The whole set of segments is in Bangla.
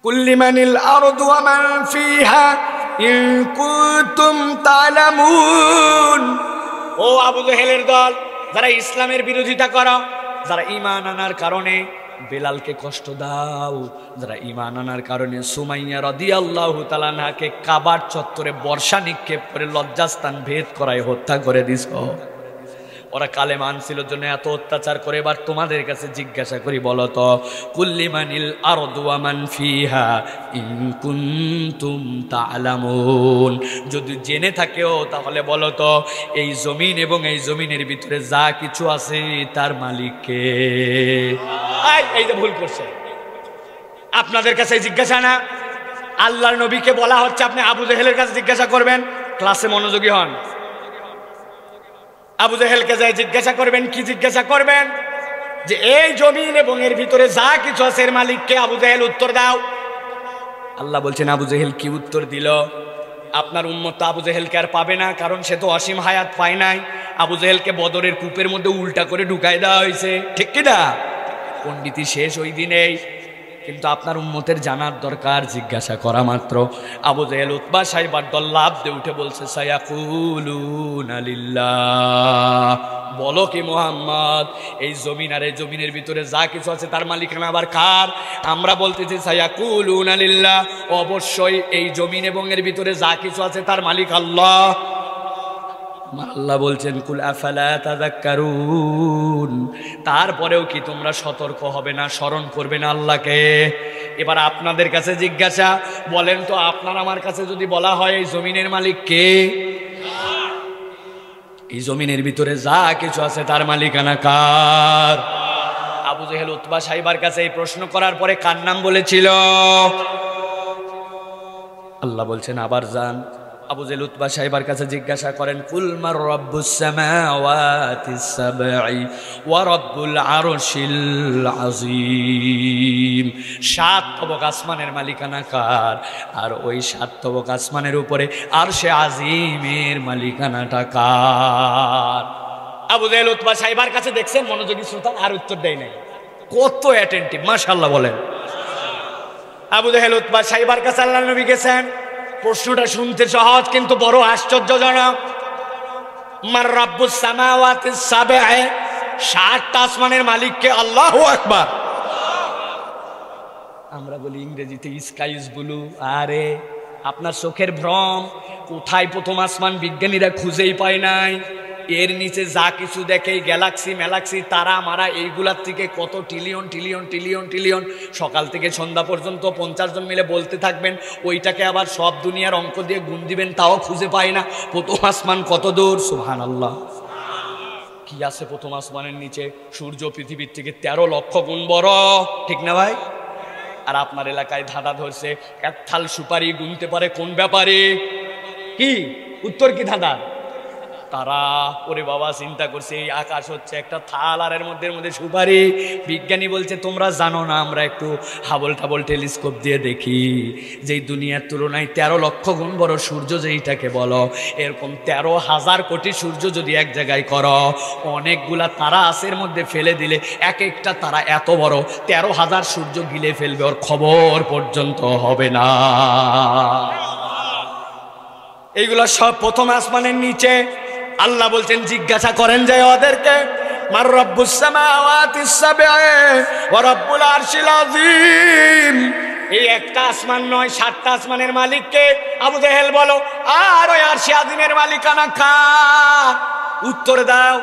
কুল্লিমানিল আরদু ওয়া মান ফিহা ইন কুনতুম তা'লামুন। ও আবু জেহেলের দল, যারা ইসলামের বিরোধিতা করো, যারা ঈমান আনার কারণে বেলালকে কষ্ট দাও, যারা ঈমান আনার কারণে সুমাইয়া রাদিয়াল্লাহু তাআলা আনহাকে কাবার চত্বরে বর্ষা নিক্ষেপ করে লজ্জাস্থান ভেদ করায় হত্যা করে দিছো, ওরা কালেমা আনছিল জন্য এত অত্যাচার করে। এবার তোমাদের কাছে জিজ্ঞাসা করি, বলো তো, কুল্লিমানিল আরদু ওয়া মান ফিহা ইন কুনতুম তা'লামুন, যদি জেনে থাকেও তাহলে বলো তো, এই জমিন এবং এই জমিনের ভিতরে যা কিছু আছে তার মালিক কে? এই যে ভুল করছে, আপনাদের কাছে জিজ্ঞাসা না, আল্লাহর নবীকে বলা হচ্ছে আপনি আবু জেহেলের কাছে জিজ্ঞাসা করবেন। ক্লাসে মনোযোগী হন। আবু জেহেলকে যাই জিজ্ঞাসা করবেন, কি জিজ্ঞাসা করবেন? যে এই জমিন এবং এর ভিতরে যা কিছু আছে এর মালিককে? আবু জেহেল উত্তর দাও। আল্লাহ বলছেন আবু জেহেল কি উত্তর দিল? আপনার উম্মত তো আবু জেহেলকে আর পাবে না, কারণ সে তো অসীম হায়াত পায় নাই। আবু জেহেলকে বদরের কূপের মধ্যে উল্টা করে ঢুকাই দেওয়া হয়েছে, ঠিক কিনা? পণ্ডিতি শেষ ওই দিনেই। কিন্তু আপনার উম্মতের জানার দরকার, জিজ্ঞাসা করা মাত্র। আবু জেহেল উতবা সাইবার দল লাফ দিয়ে উঠে বলছে, সায়াকুলুনা লিল্লাহ, বলো কি মুহাম্মদ, এই জমিন আর এই জমিনের ভিতরে যা কিছু আছে তার মালিকানা আবার কার? আমরা বলতেছি সায়াকুলুনা লিল্লাহ, অবশ্যই এই জমিন এবং এর ভিতরে যা কিছু আছে তার মালিক আল্লাহ। আল্লাহ বলছেন কুল আফালা তাযাক্কারুন, তারপরেও কি তোমরা সতর্ক হবে না, স্মরণ করবে না আল্লাহকে? এবার আপনাদের কাছে জিজ্ঞাসা, বলেন তো, আপনার আমার কাছে যদি বলা হয় এই জমিনের মালিক কে? এই জমিনের ভিতরে যা কিছু আছে তার মালিকানা কার? আবু জেহেল উতবা সাইবার কাছে এই প্রশ্ন করার পরে কার নাম বলেছিল? আল্লাহ বলছেন আবার যান, আবু জেহেল উতবা সাইবার কাছে জিজ্ঞাসা করেন, কুল মার রাব্বুস সামাওয়াতিস সাবঈ ওয়া রাব্বুল আরশিল আযীম, সাত তবক আসমানের মালিকানা কার? আর ওই সাত তবক আসমানের উপরে আরশে আজিমের মালিকানাটা কার? আবু জেহেল উতবা সাইবার কাছে দেখছেন মনোযোগী শ্রোতা, আর উত্তর দেয় নাই। কত অ্যাটেন্টিভ, মাশাআল্লাহ বলেন। আবু জেহেল উতবা সাইবার কাছে আল্লাহর নবী গেছেন। প্রশ্নটা শুনতে সহজ কিন্তু বড় আশ্চর্যজনক। মার রাব্বুস সামাওয়াতিস সাবঈ, সাতটা আসমানের মালিককে? আল্লাহু আকবার। আমরা বলি ইংরেজিতে স্কাই ইজ ব্লু। আরে আপনার চোখের ভ্রম। কোথায় প্রথম আসমান বিজ্ঞানীরা খুঁজেই পায় নাই। এর নিচে যা কিছু দেখে, গ্যালাক্সি ম্যালাক্সি তারা মারা, এইগুলার থেকে কত ট্রিলিয়ন ট্রিলিয়ন ট্রিলিয়ন ট্রিলিয়ন, সকাল থেকে সন্ধ্যা পর্যন্ত 50 জন মিলে বলতে থাকবেন, ওইটাকে আবার সব দুনিয়ার অঙ্ক দিয়ে গুণ দিবেন, তাও খুঁজে পায় না প্রথম আসমান কত দূর। সুবহানাল্লাহ। কি আছে প্রথম আসমানের নিচে? সূর্য পৃথিবীর থেকে 13 লক্ষ গুণ বড়, ঠিক না ভাই? আর আপনার এলাকায় ধাঁধা ধরছে, এক থাল সুপারি গুনতে পারে কোন ব্যাপারে? কি উত্তর? কি ধাঁধা? তারা। ওরে বাবা, চিন্তা করছে এই আকাশ হচ্ছে একটা থাল, আর এর মধ্যে সুপারি। বিজ্ঞানী বলছে তোমরা জানো না, আমরা একটু হাবল টাবল টেলিস্কোপ দিয়ে দেখি, যেই দুনিয়ার তুলনায় 13 লক্ষ গুণ বড় সূর্য যেইটাকে বলো, এরকম 13,000 কোটি সূর্য যদি এক জায়গায় করো, অনেকগুলা তারা আছে এর মধ্যে ফেলে দিলে এক একটা তারা এত বড়, 13,000 সূর্য গিলে ফেলবে, ওর খবর পর্যন্ত হবে না। এইগুলা সব প্রথম আসমানের নিচে। আল্লাহ বলছেন জিজ্ঞাসা করেন যে ওদেরকে, মার রাব্বুস সামাওয়াতিস সাবঈ ওয়া রাব্বুল আরশিল আযীম, এই একটা আসমান নয়, 7টা আসমানের মালিককে? আবু জেহেল বলো, আর ওই আরশে আযীমের মালিকানা কার? উত্তর দাও।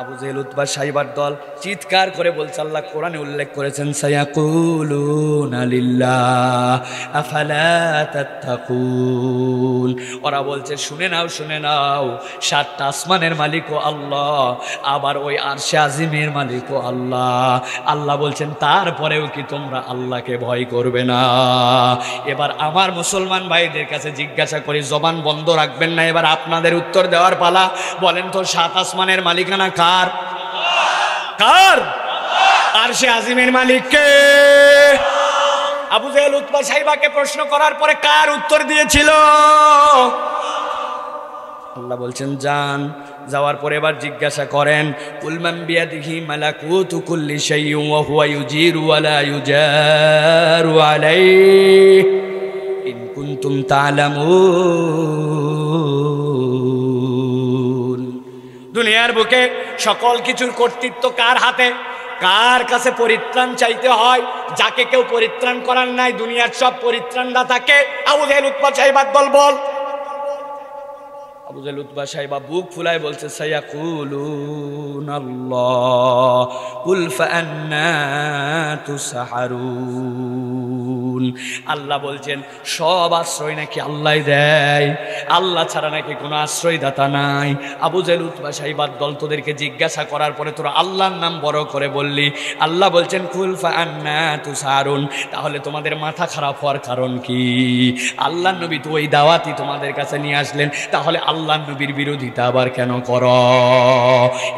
আবু জেহেল উতবা সাইবার দল চিৎকার করে বলছে, আল্লাহ কোরআনে উল্লেখ করেছেন, সায়াকুলুনা লিল্লাহ আফালা তাত্তাকুন। ওরা বলছে শুনে নাও শুনে নাও, 7টা আসমানের মালিকও আল্লাহ, আবার ওই আরশে আজিমের মালিকও আল্লাহ। আল্লাহ বলছেন তারপরেও কি তোমরা আল্লাহকে ভয় করবে না? এবার আমার মুসলমান ভাইদের কাছে জিজ্ঞাসা করি, জবান বন্ধ রাখবেন না, এবার আপনাদের উত্তর দেওয়ার পালা। বলেন তো, 7 আসমানের মালিকানা কার? কার? আরশে আজিমের মালিক কে? আবু জেহেল উতবা সাইবাকে প্রশ্ন করার পরে কার উত্তর দিয়েছিল? আল্লাহ বলছেন যান, যাওয়ার পরে এবার জিজ্ঞাসা করেন কুল মান বিয়াদিহি মালাকুতু কুল্লি শাইইন ওয়া হুয়া ইউজিরু ওয়া লা ইউজারু আলাইহি ইন কুনতুম তা'লামুন। দুনিয়ার বুকে সকল কিছুর কর্তৃত্ব কার হাতে? কার কাছে পরিত্রাণ চাইতে হয়? যাকে কেউ পরিত্রাণ করার নাই, দুনিয়ার সব পরিত্রাণদাতাকে। আবু জাহেল উতবা সাহেব বল আবু জাহেল উতবা সাহেব বুক ফুলায় বলছে সায়াকুলুনাল্লাহ কুল ফাআন্না তুসহারুন। আল্লাহ বলছেন সব আশ্রয় নাকি আল্লাহ দেয়, আল্লাহ ছাড়া নাকি কোনো আশ্রয়দাতা নাই। আবু জাহেল উতবা সাহেব দল তোদেরকে জিজ্ঞাসা করার পরে তোরা আল্লাহর নাম বড় করে বললি, আল্লাহ বলছেন কুল ফাআন্না তুসহারুন। তাহলে তোমাদের মাথা খারাপ হওয়ার কারণ কি? আল্লাহর নবী তো ওই দাওয়াতই তোমাদের কাছে নিয়ে আসলেন, তাহলে আল্লাহ নবীর বিরোধিতা আবার কেন করো?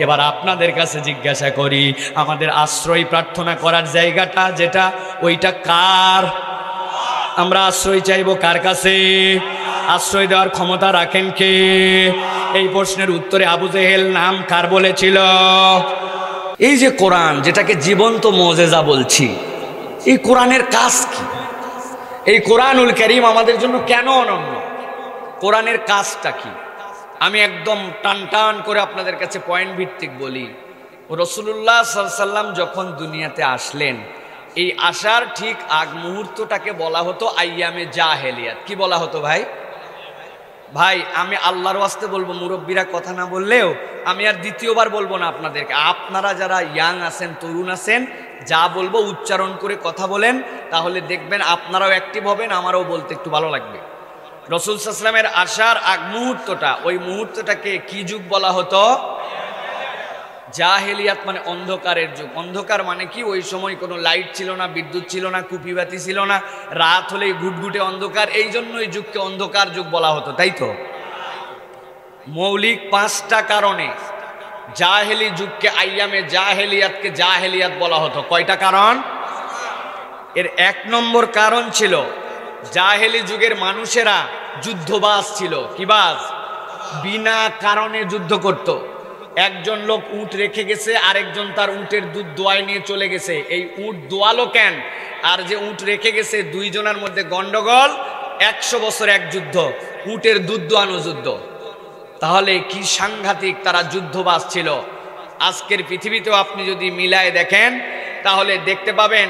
এবার আপনাদের কাছে জিজ্ঞাসা করি, আমাদের আশ্রয় প্রার্থনা করার জায়গাটা যেটা, ওইটা কার? আমরা আশ্রয় চাইবো কার কাছে? আশ্রয় দেওয়ার ক্ষমতা রাখেন কে? এই প্রশ্নের উত্তরে আবু জেহেল নাম কার বলেছিল? এই যে কোরআন, যেটাকে জীবন্ত মুজিজা বলছি, এই কোরআনের কাজ কি? এই কোরআনুল কারীম আমাদের জন্য কেন অনন্য? কোরআনের কাজটা কি? আমি একদম টান টান করে আপনাদের কাছে পয়েন্ট ভিত্তিক বলি। রাসূলুল্লাহ সাল্লাল্লাহু আলাইহি ওয়াসাল্লাম যখন দুনিয়াতে আসলেন, এই আসার ঠিক আগ মুহূর্তটাকে বলা হতো আইয়ামে জাহেলিয়াত। কি বলা হতো ভাই? ভাই আমি আল্লাহর ওয়াস্তে বলবো, মুরব্বীরা কথা না বললেও আমি আর দ্বিতীয়বার বলবো না আপনাদেরকে। আপনারা যারা ইয়াং আছেন, তরুণ আছেন, যা বলবো উচ্চারণ করে কথা বলেন, তাহলে দেখবেন আপনারাও অ্যাক্টিভ হবেন, আমারও বলতে একটু ভালো লাগবে। রাসূল সাল্লাল্লাহু আলাইহি ওয়াসাল্লামের আসার আগ মুহূর্তটা, ওই মুহূর্তটাকে কি যুগ বলা হতো? জাহেলিয়াত, মানে অন্ধকারের যুগ। অন্ধকার মানে কি? ওই সময় কোনো লাইট ছিল না, বিদ্যুৎ ছিল না, কুপিবাতি ছিল না, রাত হলেই ঘুটঘুটে অন্ধকার। এই জন্য এই যুগকে অন্ধকার যুগ বলা হতো, তাই তো? মৌলিক 5টা কারণে জাহেলি যুগকে, আইয়ামে জাহেলিয়াতকে জাহেলিয়াত বলা হতো। কয়টা কারণ? এর 1 নম্বর কারণ ছিল জাহেলি যুগের মানুষেরা যুদ্ধবাজ ছিল। কি বাজ? বিনা কারণে যুদ্ধ করত। একজন লোক উট রেখে গেছে, আরেকজন তার উটের দুধ দোয়ায় নিয়ে চলে গেছে। এই উট দোয়ালো কেন? আর যে উট রেখে গেছে, দুইজনের মধ্যে গন্ডগোল, 100 বছর এক যুদ্ধ, উটের দুধ দোয়ানো যুদ্ধ। তাহলে কি সাংঘাতিক তারা যুদ্ধবাজ ছিল। আজকের পৃথিবীতেও আপনি যদি মিলায় দেখেন, তাহলে দেখতে পাবেন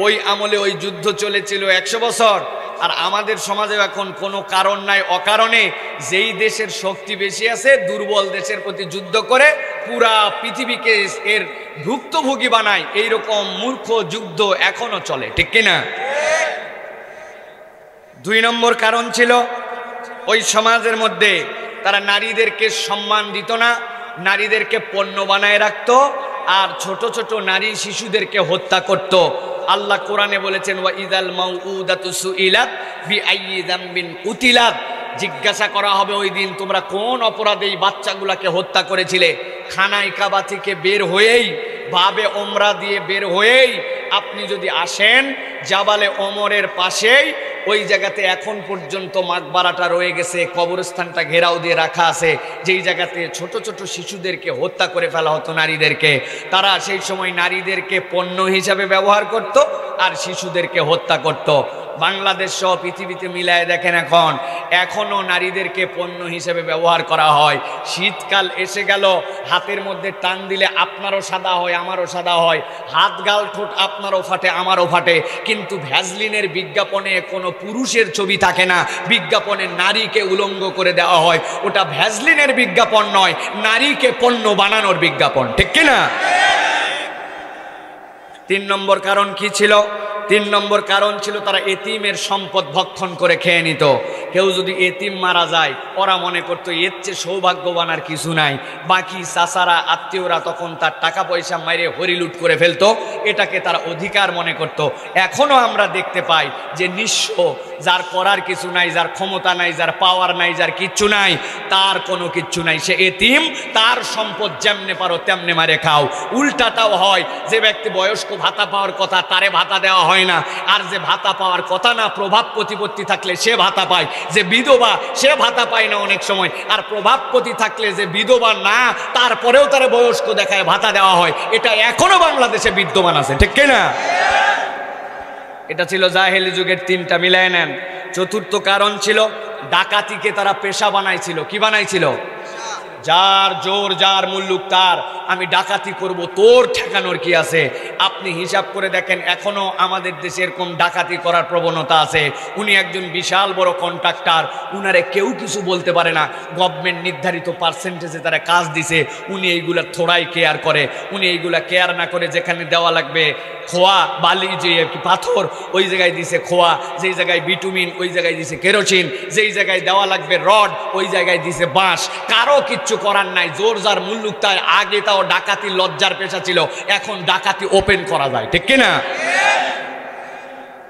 ওই আমলে ওই যুদ্ধ চলেছিল 100 বছর। আর আমাদের সমাজে এখন কোনো কারণ নাই, অকারণে যেই দেশের শক্তি বেশি আছে, দুর্বল দেশের প্রতি যুদ্ধ করে পুরা পৃথিবীকে এর ভুক্তভোগী বানায়। এইরকম মূর্খ যুদ্ধ এখনো চলে, ঠিক কিনা? 2 নম্বর কারণ ছিল ওই সমাজের মধ্যে তারা নারীদেরকে সম্মান দিত না, নারীদেরকে পণ্য বানায় রাখত, আর ছোট ছোট নারী শিশুদেরকে হত্যা করত। আল্লাহ কোরআনে বলেছেন ওয়া ইযাল মাউউদাতু সুইলাত বিআইয়ি যামবিন কুতিলাত। জিজ্ঞাসা করা হবে ওই দিন, তোমরা কোন অপরাধে এই বাচ্চাগুলোকে হত্যা করেছিলে? খানায় কাবা থেকে বের হয়েই, বাবে ওমরা দিয়ে বের হয়েই আপনি যদি আসেন জাবালে ওমরের পাশেই, ওই জায়গাতে এখন পর্যন্ত মাকবারাটা রয়ে গেছে, কবরস্থানটা ঘেরাও দিয়ে রাখা আছে, যেই জায়গাতে ছোট ছোট শিশুদেরকে হত্যা করে ফেলা হতো, নারীদেরকে। তারা সেই সময় নারীদেরকে পণ্য হিসাবে ব্যবহার করত আর শিশুদেরকে হত্যা করত। বাংলাদেশ সহ পৃথিবীতে মিলায় দেখেন, এখনো নারীদেরকে পণ্য হিসেবে ব্যবহার করা হয়। শীতকাল এসে গেল, হাতের মধ্যে টান দিলে আপনারও সাদা হয়, আমারও সাদা হয়, হাত গাল ঠোঁট আপনারও ফাটে, আমারও ফাটে, কিন্তু ভ্যাসলিনের বিজ্ঞাপনে কোনো পুরুষের ছবি থাকে না, বিজ্ঞাপনে নারীকে উলঙ্গ করে দেওয়া হয়। ওটা ভ্যাসলিনের বিজ্ঞাপন নয়, নারীকে পণ্য বানানোর বিজ্ঞাপন, ঠিক কিনা? 3 নম্বর কারণ কি ছিল? 3 নম্বর কারণ ছিল তারা এতিমের সম্পদ ভক্ষণ করে খেয়ে নিত। কেউ যদি এতিম মারা যায়, ওরা মনে করতো এর চেয়ে সৌভাগ্যবান আর কিছু নাই। বাকি চাচারা, আত্মীয়রা তখন তার টাকা পয়সা মাইরে হরিলুট করে ফেলতো, এটাকে তারা অধিকার মনে করত। এখনো আমরা দেখতে পাই যে নিঃস্ব, যার করার কিছু নাই, যার ক্ষমতা নাই, যার পাওয়ার নাই, যার কিচ্ছু নাই, তার কোনো কিচ্ছু নাই, সে এতিম, তার সম্পদ যেমনে পারো তেমনে মারে খাও। উল্টাটাও হয়, যে ব্যক্তি বয়স্ক ভাতা পাওয়ার কথা, তারে ভাতা দেওয়া হয় হয় না। আর যে ভাতা পাওয়ার কথা না, প্রভাব প্রতিপত্তি থাকলে সে ভাতা পায়, যে বিধবা সে ভাতা পায় না অনেক সময়। আর প্রভাব প্রতি থাকলে যে বিধবা না, তারপরেও তারা বয়স্ক দেখায় ভাতা দেওয়া হয়। এটা এখনো বাংলাদেশে বিদ্যমান আছে, ঠিক কিনা? এটা ছিল জাহেলি যুগের তিনটা, মিলায় নেন। চতুর্থ কারণ ছিল ডাকাতিকে তারা পেশা বানাইছিল। কি বানাইছিল? যার জোর যার মুল্লুক তার, আমি ডাকাতি করব, তোর ঠেকানোর কি আছে? আপনি হিসাব করে দেখেন, এখনো আমাদের দেশে এরকম ডাকাতি করার প্রবণতা আছে। উনি একজন বিশাল বড় কন্ট্রাক্টর, উনারে কেউ কিছু বলতে পারে না। গভর্নমেন্ট নির্ধারিত পার্সেন্টেজে তারা কাজ দিছে, উনি এইগুলা থোড়াই কেয়ার করে। উনি এইগুলা কেয়ার না করে যেখানে দেওয়া লাগবে খোয়া বালি, যে পাথর, ওই জায়গায় দিছে খোয়া, যেই জায়গায় বিটুমিন ওই জায়গায় দিছে কেরোসিন, যেই জায়গায় দেওয়া লাগবে রড ওই জায়গায় দিছে বাঁশ। কারো কিচ্ছু করার নাই, জোর যার মুল্লুক তার। আগে তাও ডাকাতি লজ্জার পেশা ছিল, এখন ডাকাতি ওপেন করা যায়, ঠিক কিনা?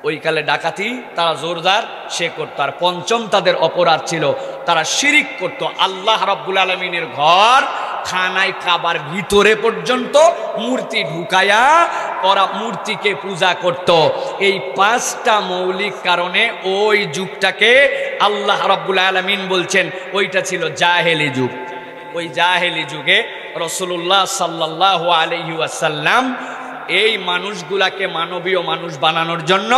ওই কালে ডাকাতি তারা জোরদার সে করতো। আর পঞ্চম তাদের অপরাধ ছিল, তারা শিরিক করত। আল্লাহ রাব্বুল আলামিনের ঘর খানায় কাবার ভিতরে পর্যন্ত মূর্তি ঢুকায়া ওরা মূর্তিকে পূজা করত। এই পাঁচটা মৌলিক কারণে ওই যুগটাকে আল্লাহ রাব্বুল আলামিন বলছেন ওইটা ছিল জাহেলি যুগ। ওই জাহেলি যুগে রাসূলুল্লাহ সাল্লাল্লাহু আলাইহি ওয়াসাল্লাম এই মানুষগুলাকে মানবীয় মানুষ বানানোর জন্য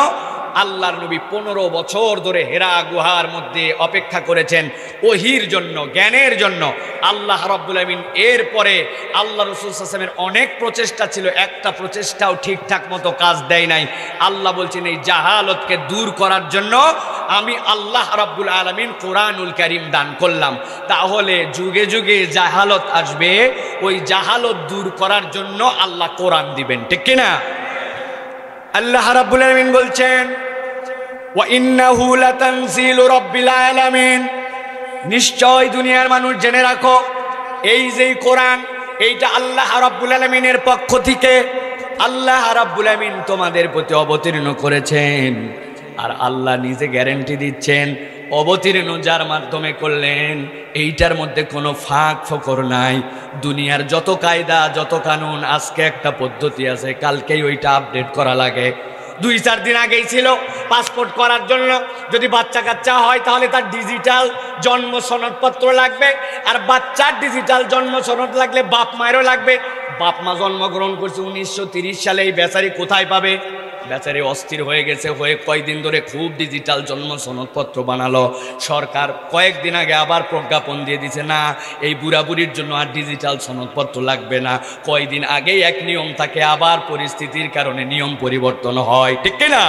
আল্লাহর নবী 15 বছর ধরে হেরা গুহার মধ্যে অপেক্ষা করেছেন ওহির জন্য, জ্ঞানের জন্য। আল্লাহ রাব্বুল আলামিন এরপরে আল্লাহ রাসূল সাল্লাল্লাহু আলাইহি ওয়াসাল্লামের অনেক প্রচেষ্টা ছিল, একটা প্রচেষ্টাও ঠিকঠাক মতো কাজ দেয় নাই। আল্লাহ বলছেন এই জাহালতকে দূর করার জন্য আমি আল্লাহ রাব্বুল আলামিন কোরআনুল কারীম দান করলাম। তাহলে যুগে যুগে জাহালত আসবে, ওই জাহালত দূর করার জন্য আল্লাহ কোরআন দিবেন, ঠিক কিনা? আল্লাহ রাব্বুল আলামিন বলছেন ওয়া ইন্নাহু লাতানজিলু রাব্বিল আলামিন, নিশ্চয় দুনিয়ার মানুষ জেনে রাখো এই যে কোরআন, এইটা আল্লাহ রাব্বুল আলামিনের পক্ষ থেকে আল্লাহ রাব্বুল আলামিন তোমাদের প্রতি অবতীর্ণ করেছেন। আর আল্লাহ নিজে গ্যারান্টি দিচ্ছেন অবতীর্ণ যার মাধ্যমে করলেন এইটার মধ্যে কোনো ফাঁক ফোকর নাই। দুনিয়ার যত কায়দা যত কানুন, আজকে একটা পদ্ধতি আছে, কালকেই ওইটা আপডেট করা লাগে। 2-4 দিন আগেই ছিল পাসপোর্ট করার জন্য, যদি বাচ্চা কাচ্চা হয় তাহলে তার ডিজিটাল জন্ম সনদপত্র লাগবে। আর বাচ্চার ডিজিটাল জন্ম সনদ লাগলে বাপ মায়েরও লাগবে। বাপ মা জন্মগ্রহণ করছে 1930 সালে, এই বেচারি কোথায় পাবে? বেচারি অস্থির হয়ে গেছে, হয়ে কয়েকদিন ধরে খুব ডিজিটাল জন্ম সনদপত্র বানালো। সরকার কয়েকদিন আগে আবার প্রজ্ঞাপন দিয়ে দিছে, না এই বুড়া বুড়ির জন্য আর ডিজিটাল সনদপত্র লাগবে না। কয়েকদিন আগেই এক নিয়ম থাকে, আবার পরিস্থিতির কারণে নিয়ম পরিবর্তন হয়, ঠিক কিনা?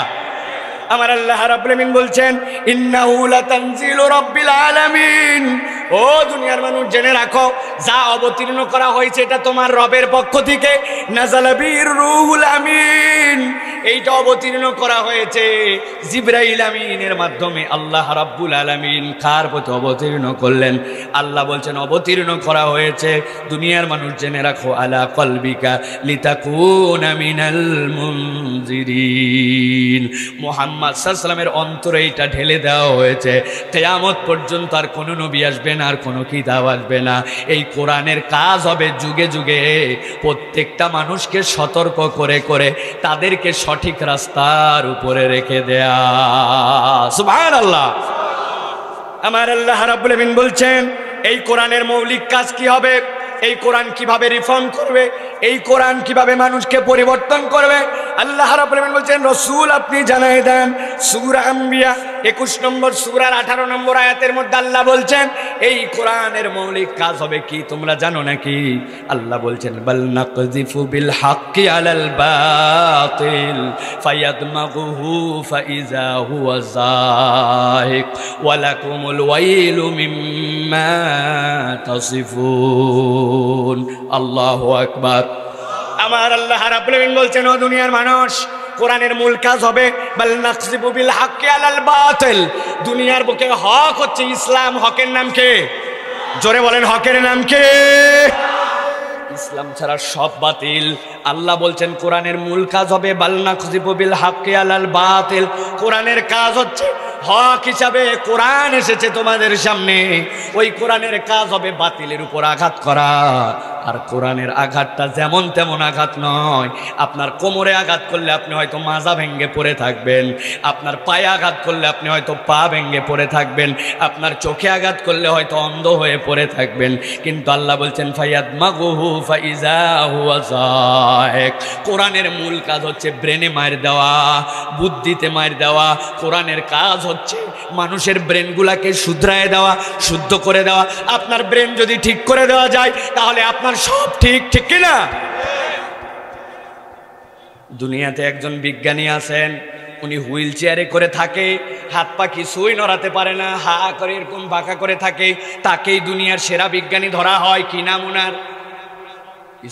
আমার আল্লাহ রাব্বুল আলামিন বলছেন ইন্নাহু লাতানজিলু রাব্বিল আলামিন, ও দুনিয়ার মানুষ জেনে রাখো যা অবতীর্ণ করা হয়েছে এটা তোমার রবের পক্ষ থেকে। নাযালা বির রূহুল আমিন, এইটা অবতীর্ণ করা হয়েছে জিবরাইল আমিনের মাধ্যমে। আল্লাহ রাব্বুল আলামিন কার প্রতি অবতীর্ণ করলেন? আল্লাহ বলছেন অবতীর্ণ করা হয়েছে দুনিয়ার মানুষ জেনে রাখো আলা কলবিকা লিতাকুনা মিনাল মুনজিরিন, মুহাম্মদ সাল্লাল্লাহু আলাইহি ওয়াসাল্লামের অন্তরে এটা ঢেলে দেওয়া হয়েছে। কিয়ামত পর্যন্ত আর কোনো নবী আসবে না, আর কোনো কিতাব আসবে না। এই কোরআনের কাজ হবে যুগে যুগে প্রত্যেকটা মানুষকে সতর্ক করে করে তাদেরকে সঠিক রাস্তার উপরে রেখে দেয়া। সুবহানাল্লাহ। আমার আল্লাহ রাব্বুল আলামিন বলছেন এই কোরআনের মৌলিক কাজ কি হবে, এই কোরআন কিভাবে রিফর্ম করবে, এই কোরআন কিভাবে মানুষকে পরিবর্তন করবে। আল্লাহ রাব্বুল আলামিন বলছেন রাসূল আপনি জানাই দেন। সূরা আম্বিয়া 21 নম্বর সূরার 18 নম্বর আয়াতের মধ্যে আল্লাহ বলছেন এই কোরআনের মৌলিক কাজ হবে কি তোমরা জানো নাকি? আল্লাহ বলছেন বাল নাকযিফু বিল হাক্কি আলাল বাতিল ফায়াদমাগুহু ফাইযা হুয়া যাহিক ওয়া লাকুমুল ওয়াইলু মিম্মা তাসিফুন। আল্লাহু আকবার। আমার আল্লাহ রাব্বুল আলামিন বলছেন ও দুনিয়ার মানুষ, কোরআনের মূল কাজ হবে বাল নাকযিবু বিল হাক্কি আলাল বাতিল। দুনিয়ার বুকে হক হচ্ছে ইসলাম। হকের নাম কে? জোরে বলেন, হকের নাম কে? ইসলাম ছাড়া সব বাতিল। আল্লাহ বলছেন কোরআনের মূল কাজ হবে বাল নাকযিবু বিল হাক্কি আলাল বাতিল। কোরআনের কাজ হচ্ছে হক হিসাবে কোরআন এসেছে তোমাদের সামনে, ওই কোরআনের কাজ হবে বাতিলের উপর আঘাত করা। আর কোরআনের আঘাতটা যেমন তেমন আঘাত নয়। আপনার কোমরে আঘাত করলে আপনি হয়তো মাজা ভেঙে পড়ে থাকবেন, আপনার পায়ে আঘাত করলে আপনি হয়তো পা ভেঙে পড়ে থাকবেন, আপনার চোখে আঘাত করলে হয়তো অন্ধ হয়ে পড়ে থাকবেন, কিন্তু আল্লাহ বলছেন ফায়াদমাগুহু ফাইজা হুয়া যাহিক। কোরআনের মূল কাজ হচ্ছে ব্রেনে মার দেওয়া, বুদ্ধিতে মার দেওয়া। কোরআনের কাজ হচ্ছে মানুষের ব্রেনগুলাকে শুধরায় দেওয়া, শুদ্ধ করে দেওয়া। আপনার ব্রেন যদি ঠিক করে দেওয়া যায় তাহলে আপনার সব ঠিক, ঠিক কিনা? দুনিয়াতে একজন বিজ্ঞানী আছেন, উনি হুইল চেয়ারে করে থাকে, হাত পা কিছুই নড়াতে পারে না, হা করে এরকম বাঁকা করে থাকে। তাকেই দুনিয়ার সেরা বিজ্ঞানী ধরা হয়। কি নাম উনার?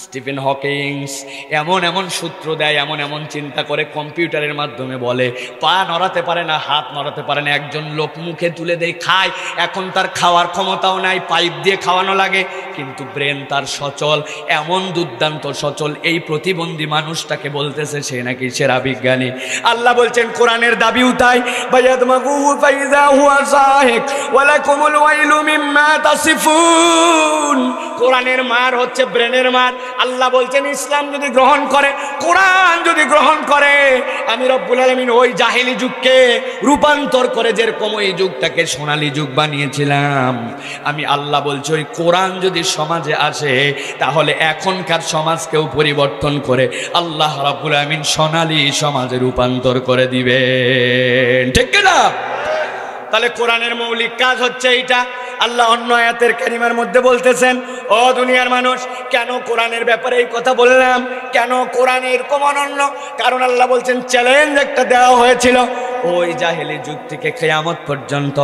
Stephen Hawkings. এমন এমন সূত্র দেয়, এমন এমন চিন্তা করে, কম্পিউটারের মাধ্যমে বলে। পা নড়াতে পারে না, হাত নড়াতে পারে না, একজন লোক মুখে তুলে দেয়, খায়। এখন তার খাওয়ার ক্ষমতাও নাই, পাইপ দিয়ে খাওয়ানো লাগে, কিন্তু ব্রেন তার সচল, এমন দুর্দান্ত সচল। এই প্রতিবন্ধী মানুষটাকে বলতেছে সে নাকি সেরা বিজ্ঞানী। আল্লাহ বলছেন কোরআনের দাবিও তাই, বায়াদমাগুহু ফাইযা হুয়া যাহিক ওয়ালাকুমুল ওয়াইলু মিম্মা তাসিফুন। কোরআনের মার হচ্ছে ব্রেনের মার। আল্লাহ বলছেন ইসলাম যদি গ্রহণ করে, কোরআন যদি গ্রহণ করে, আমি রব্বুল আলামিন ওই জাহেলি যুগকে রূপান্তর করে যেরকম ওই যুগটাকে সোনালী যুগ বানিয়েছিলাম, আমি আল্লাহ বলছি ওই কোরআন যদি সমাজে আসে তাহলে এখনকার সমাজকেও পরিবর্তন করে আল্লাহ রব্বুল আলামিন সোনালী সমাজে রূপান্তর করে দিবেন, ঠিক না? তাহলে কোরআনের মৌলিক কাজ হচ্ছে এইটা। আল্লাহ অন্য আয়াতের কারিমার মধ্যে বলতেছেন, ও দুনিয়ার মানুষ, কেন কোরআনের ব্যাপারে এই কথা বললাম, কেন কোরআন এরকম অনন্য? কারণ আল্লাহ বলছেন চ্যালেঞ্জ একটা দেওয়া হয়েছিল ওই জাহেলি যুগ থেকে কিয়ামত পর্যন্ত,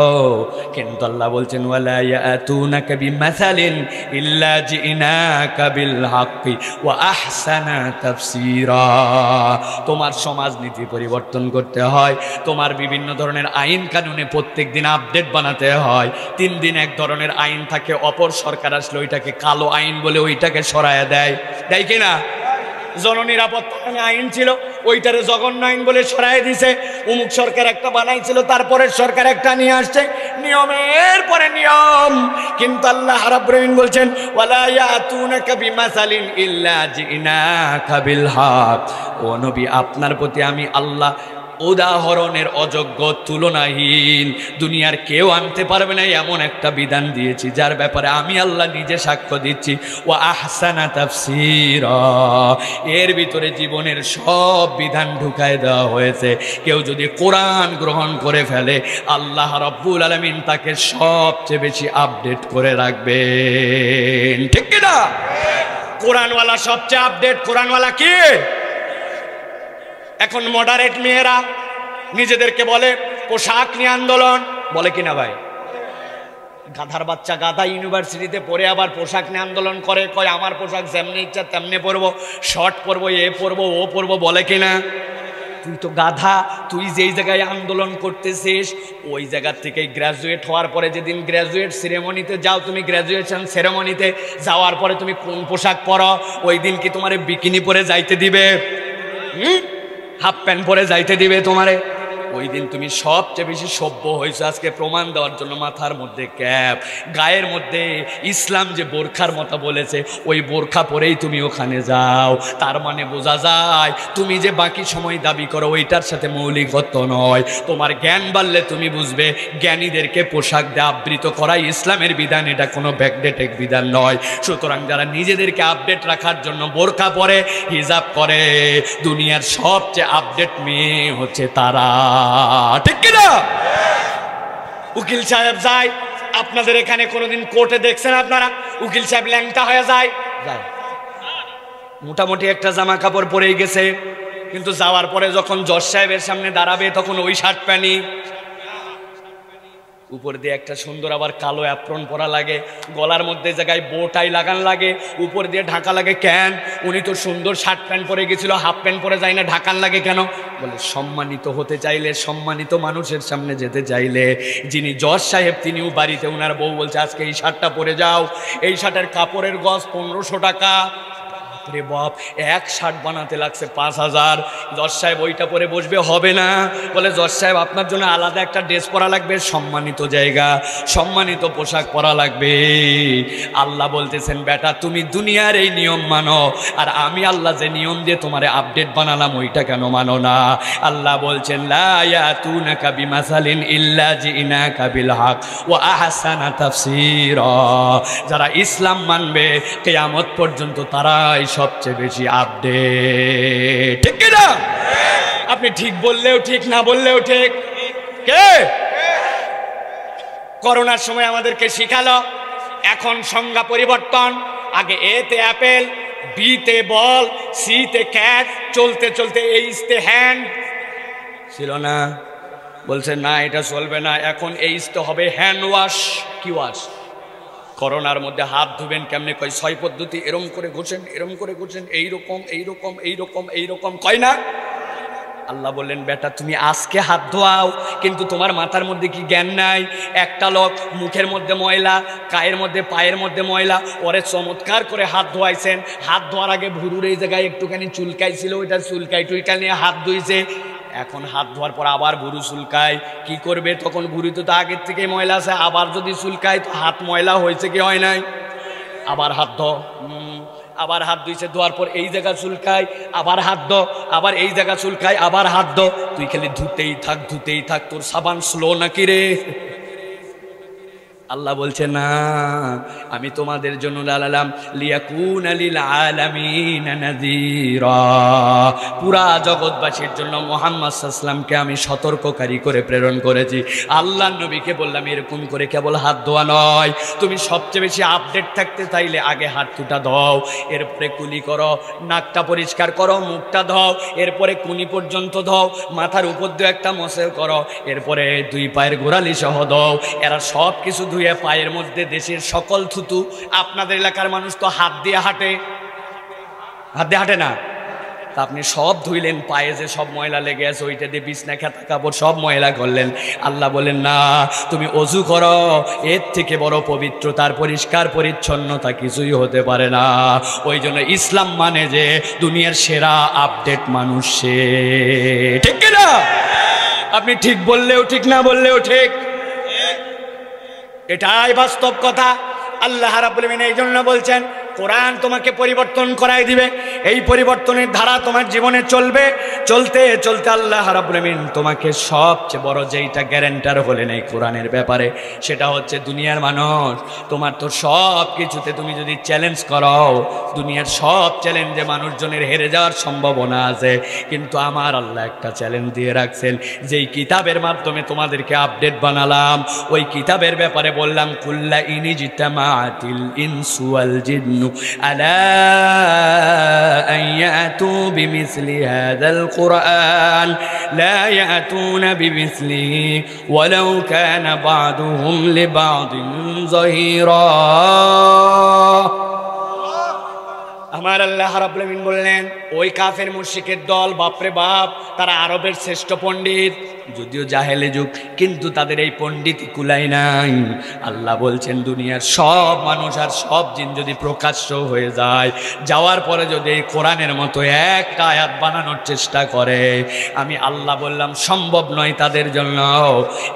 কিন্তু আল্লাহ বলছেন ওয়ালা ইয়াতুনাকা বিমাসালিন ইল্লা জিনাকা বিল হাক্কি ওয়া আহসানা তাফসীরা। তোমার সমাজনীতি পরিবর্তন করতে হয়, তোমার বিভিন্ন ধরনের আইন কানুনে প্রত্যেকদিন আপডেট বানাতে হয়। 3 দিন এক ধরনের আইন থাকে, অপর সরকার আসলে ওইটাকে কালো আইন বলে ওইটাকে সরায়া দেয়, দেয় কিনা? জননিরাপত্তা আইন ছিল, ওইটারে জঘন্য আইন বলে সরাই দিছে। অমুক সরকার একটা বানাইছিল, তারপরে সরকার একটা নিয়ে আসছে, নিয়মের পরে নিয়ম। কিন্তু আল্লাহ রাব্বুল আলামিন বলছেন ওয়ালা ইয়াতুনাকা বিমাসালিন ইল্লা জিনাকা বিল হক। ও নবী, আপনার প্রতি আমি আল্লাহ উদাহরণের অযোগ্য, তুলনাহীন, দুনিয়ার কেউ আনতে পারবে না এমন একটা বিধান দিয়েছি যার ব্যাপারে আমি আল্লাহ নিজে সাক্ষ্য দিচ্ছি। ওয়া আহসানা তাফসীরা, এর ভিতরে জীবনের সব বিধান ঢুকায় দেওয়া হয়েছে। কেউ যদি কোরআন গ্রহণ করে ফেলে আল্লাহ রাব্বুল আলামিন তাকে সবচেয়ে বেশি আপডেট করে রাখবেন, ঠিক কিনা? কোরআনওয়ালা সবচেয়ে আপডেট। কোরআনওয়ালা কি? এখন মডারেট মেয়েরা নিজেদেরকে বলে পোশাক নিয়ে আন্দোলন, বলে কিনা ভাই? গাধার বাচ্চা গাধা ইউনিভার্সিটিতে পড়ে আবার পোশাক নিয়ে আন্দোলন করে, কয় আমার পোশাক যেমনি ইচ্ছা তেমনি পরবো, শর্ট পরবো, এ পরবো, ও পরবো, বলে কিনা? তুই তো গাধা, তুই যেই জায়গায় আন্দোলন করতেছিস ওই জায়গার থেকে গ্র্যাজুয়েট হওয়ার পরে যেদিন গ্র্যাজুয়েট সেরেমনিতে যাও, তুমি গ্র্যাজুয়েশন সেরেমনিতে যাওয়ার পরে তুমি কোন পোশাক পরো? ওই দিন কি তোমারে বিকিনি পরে যাইতে দিবে? হাফ প্যান্ট পরে যাইতে দিবে তোমারে? ওই দিন তুমি সবচেয়ে বেশি সভ্য হয়েছো। আজকে প্রমাণ দেওয়ার জন্য মাথার মধ্যে ক্যাপ, গায়ের মধ্যে ইসলাম যে বোরখার মতো বলেছে ওই বোরখা পরেই তুমি ওখানে যাও। তার মানে বোঝা যায় তুমি যে বাকি সময় দাবি করো ওইটার সাথে মৌলিকত্ব নয়। তোমার জ্ঞান বাড়লে তুমি বুঝবে জ্ঞানীদেরকে পোশাক দিয়ে আবৃত করাই ইসলামের বিধান, এটা কোনো ব্যাকডেটেড বিধান নয়। সুতরাং যারা নিজেদেরকে আপডেট রাখার জন্য বোরখা পরে, হিজাব করে, দুনিয়ার সবচেয়ে আপডেট মেয়ে হচ্ছে তারা, ঠিক কিনা? উকিল সাহেব যায়, আপনাদের এখানে কোনোদিন কোর্টে দেখছেন আপনারা উকিল সাহেব ল্যাংটা হয়ে যায়? মোটামুটি একটা জামা কাপড় পরেই গেছে, কিন্তু যাওয়ার পরে যখন জজ সাহেবের সামনে দাঁড়াবে তখন ওই শার্ট প্যান্টই, উপর দিয়ে একটা সুন্দর আবার কালো অ্যাপ্রন পরা লাগে, গলার মধ্যে জায়গায় বোটাই লাগান লাগে, উপর দিয়ে ঢাকা লাগে। কেন? উনি তো সুন্দর শার্ট প্যান্ট পরে গেছিল, হাফ প্যান্ট পরে যায় না, ঢাকান লাগে কেন? বলে সম্মানিত হতে চাইলে, সম্মানিত মানুষের সামনে যেতে চাইলে। যিনি জজ সাহেব তিনিও বাড়িতে ওনার বউ বলছে আজকে এই শার্টটা পরে যাও, এই শার্টের কাপড়ের গজ 1500 টাকা। বাপরে বাপ, এক শার্ট বানাতে লাগছে 5,000। জজ সাহেব ওইটা পরে বসবে, হবে না। বলে জজ সাহেব আপনার জন্য আলাদা একটা ড্রেস পরা লাগবে, সম্মানিত জায়গা, সম্মানিত পোশাক পরা লাগবে। আল্লাহ বলতেছেন বেটা তুমি দুনিয়ার এই নিয়ম মানো, আর আমি আল্লাহ যে নিয়ম দিয়ে তোমারে আপডেট বানালাম ওইটা কেন মানো না? আল্লাহ বলছেন লা ইয়াতুনাকা বিমাসালিন ইল্লা জিনাকা বিল হক ওয়া আহসানা তাফসীরা। যারা ইসলাম মানবে কিয়ামত পর্যন্ত তারাই সবচেয়ে বেশি আপডেট। ঠিক কি না? আপনি ঠিক বললেও ঠিক, না বললেও ঠিক। কে করোনার সময় আমাদেরকে শিখালো এখন সংজ্ঞা পরিবর্তন। আগে এতে অ্যাপেল, বিতে বল, সিতে ক্যাট, চলতে চলতে এইচতে হ্যান্ড ছিল না। বলছে না এটা চলবে না, এখন এইচতে হবে হ্যান্ড ওয়াশ। কি ওয়াশ? করোনার মধ্যে হাত ধুবেন কেমনে? কয় 6 পদ্ধতি, এরম করে ঘষেন, এরম করে ঘষেন, এইরকম এইরকম এইরকম এইরকম, কয় না? আল্লাহ বললেন বেটা তুমি আজকে হাত ধোয়াও, কিন্তু তোমার মাথার মধ্যে কি জ্ঞান নাই? একটা লোক মুখের মধ্যে ময়লা, গায়ের মধ্যে পায়ের মধ্যে ময়লা, ওরে চমৎকার করে হাত ধোয়াইছেন। হাত ধোয়ার আগে ভুরুর এই জায়গায় একটুখানি চুলকাইছিল, ওইটা চুলকাই টুলকাই নিয়ে হাত ধুইছে। এখন হাত ধোয়ার পর আবার ভুরু চুলকায়, কি করবে? তখন ভুরুতে তো আগের থেকে ময়লা আছে, আবার যদি চুলকায় তো হাত ময়লা হয়েছে কি হয় নাই? আবার হাত ধো, আবার হাত ধুইছে, ধোয়ার পর এই জায়গা চুলকায়, আবার হাত ধো, আবার এই জায়গা চুলকায়, আবার হাত ধো। তুই খালি ধুতেই থাক, ধুতেই থাক, তোর সাবান স্লো নাকি রে? আল্লাহ বলছে না, আমি তোমাদের জন্য লালালাম লিয়াকুনা লিল আলামিন নাযীরা, পুরা জগৎবাসীর জন্য মুহাম্মদ সাল্লাল্লাহু আলাইহি ওয়াসাল্লামকে আমি সতর্ককারী করে প্রেরণ করেছি। আল্লাহর নবীকে বললাম এরকম করে কেবল হাত ধোয়া নয়, তুমি সবচেয়ে বেশি আপডেট থাকতে চাইলে আগে হাত দুটা ধোও, এরপরে কুলি করো, নাকটা পরিষ্কার করো, মুখটা ধোও, এরপরে কুনি পর্যন্ত ধোও, মাথার উপর দিয়ে একটা মসেল করো, এরপরে 2 পায়ের গোড়ালি সহ ধোও। এরা সব কিছু ধুয়ে পায়ের মধ্যে দেশের সকল থুতু। আপনাদের এলাকার মানুষ তো হাত দিয়ে হাঁটে, হাত দিয়ে হাঁটে না, তা আপনি সব ধুইলেন, পায়ে যে সব ময়লা লেগে আছে ওইটা দিয়ে বিছনা খাতা কাপড় সব ময়লা করলেন। আল্লাহ বলেন না, তুমি অজু করো, এর থেকে বড় পবিত্রতার পরিষ্কার পরিচ্ছন্নতা কিছুই হতে পারে না। ওই জন্য ইসলাম মানে যে দুনিয়ার সেরা আপডেট মানুষ সে। ঠিক না? আপনি ঠিক বললেও ঠিক, না বললেও ঠিক, এটাই বাস্তব কথা। আল্লাহ রাব্বুল আলামিন এই জন্য বলছেন কোরআন তোমাকে পরিবর্তন করাই দিবে, এই পরিবর্তনের ধারা তোমার জীবনে চলবে। চলতে চলতে আল্লাহ রাব্বুল আলামিন তোমাকে সবচেয়ে বড় যেইটা গ্যারান্টার হলেন এই কোরআনের ব্যাপারে, সেটা হচ্ছে দুনিয়ার মানুষ তোমার তো সব কিছুতে তুমি যদি চ্যালেঞ্জ করো, দুনিয়ার সব চ্যালেঞ্জে মানুষজনের হেরে যাওয়ার সম্ভাবনা আছে, কিন্তু আমার আল্লাহ একটা চ্যালেঞ্জ দিয়ে রাখছেন, যেই কিতাবের মাধ্যমে তোমাদেরকে আপডেট বানালাম, ওই কিতাবের ব্যাপারে বললাম কুল্লা ইনিজিতামাতিল ইনসু ওয়াল জিন্নু আলা আন ইয়াতু বিমিসলি হাযাল কুরআন লা ইয়াতুনা বিমিসলিহি ওয়ালাউ কানা বা'দুহুম লিবা'দিন যাহিরা। আমার আল্লাহ রাব্বুল আলামিন বললেন ওই কাফের মুশরিকের দল, বাপরে বাপ, তারা আরবের শ্রেষ্ঠ পণ্ডিত, যদিও জাহেলে যুগ, কিন্তু তাদের এই পণ্ডিতই কুলাই নাই। আল্লাহ বলছেন দুনিয়ার সব মানুষ আর সব জিন যদি প্রকাশ্য হয়ে যায়, যাওয়ার পরে যদি এই কোরআনের মতো একটা আয়াত বানানোর চেষ্টা করে, আমি আল্লাহ বললাম সম্ভব নয় তাদের জন্য,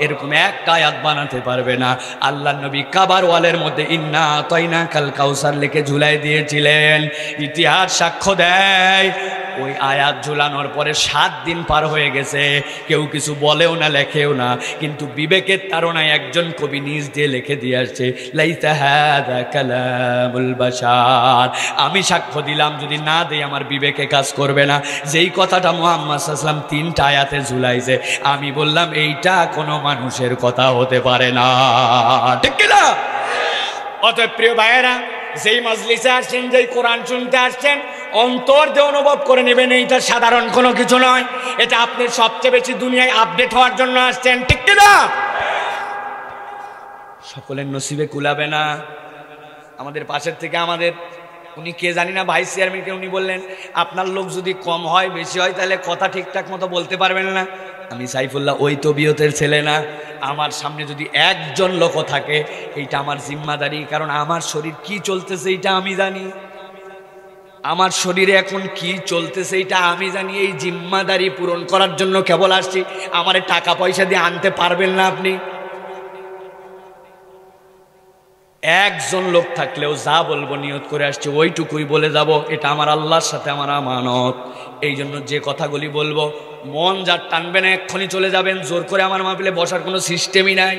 এরকম একটা আয়াত বানাতে পারবে না। আল্লাহ নবী কাবার ওয়ালের মধ্যে ইন্না আতাইনা কাল কাউসার লিখে ঝুলাই দিয়েছিলেন। ইতিহাস সাক্ষ্য দেয় ওই আয়াত ঝুলানোর পরে 7 দিন পার হয়ে গেছে, কেউ কিছু বলেও না, লেখেও না, কিন্তু বিবেকের তাড়নায় একজন কবি নিজ দিয়ে লিখে দিয়ে আসছে লাইসা হাযা কালামুল বাশার। আমি সাক্ষ্য দিলাম, যদি না দেই আমার বিবেকে কাজ করবে না। যেই কথাটা মুহাম্মদ সাল্লাল্লাহু আলাইহি ওয়াসাল্লাম 3টা আয়াতে ঝুলাইছে, আমি বললাম এইটা কোনো মানুষের কথা হতে পারে না। ঠিক কি না? অতএব প্রিয় ভাইয়েরা, যেই মজলিসে আসছেন, যেই কোরআন শুনতে আসছেন, অন্তর যে অনুভব করে নেবেন এইটা সাধারণ কোনো কিছু নয়, এটা আপনি সবচেয়ে বেশি দুনিয়ায় আপডেট হওয়ার জন্য আসছেন। ঠিক না? সকলের নসিবে কুলাবে না। আমাদের পাশের থেকে আমাদের উনি কে জানি না, ভাইস চেয়ারম্যানকে, উনি বললেন আপনার লোক যদি কম হয় বেশি হয় তাহলে কথা ঠিকঠাক মতো বলতে পারবেন না। আমি সাইফুল্লাহ ওই তবিয়তের ছেলে না, আমার সামনে যদি একজন লোকও থাকে এইটা আমার জিম্মাদারি, কারণ আমার শরীর কি চলতেছে এইটা আমি জানি। আমার শরীরে এখন কি চলতেছে এটা আমি জানি, এই জিম্মাদারি পূরণ করার জন্য কেবল আসছি। আমারে টাকা পয়সা দিয়ে আনতে পারবেন না আপনি। একজন লোক থাকলেও যা বলবো নিয়ত করে আসছে ওইটুকুই বলে যাব, এটা আমার আল্লাহর সাথে আমার আমানত। এই জন্য যে কথাগুলি বলবো মন যার টানবে না এক্ষুনি চলে যাবেন। জোর করে আমার মাহফিলে বসার কোনো সিস্টেমই নাই।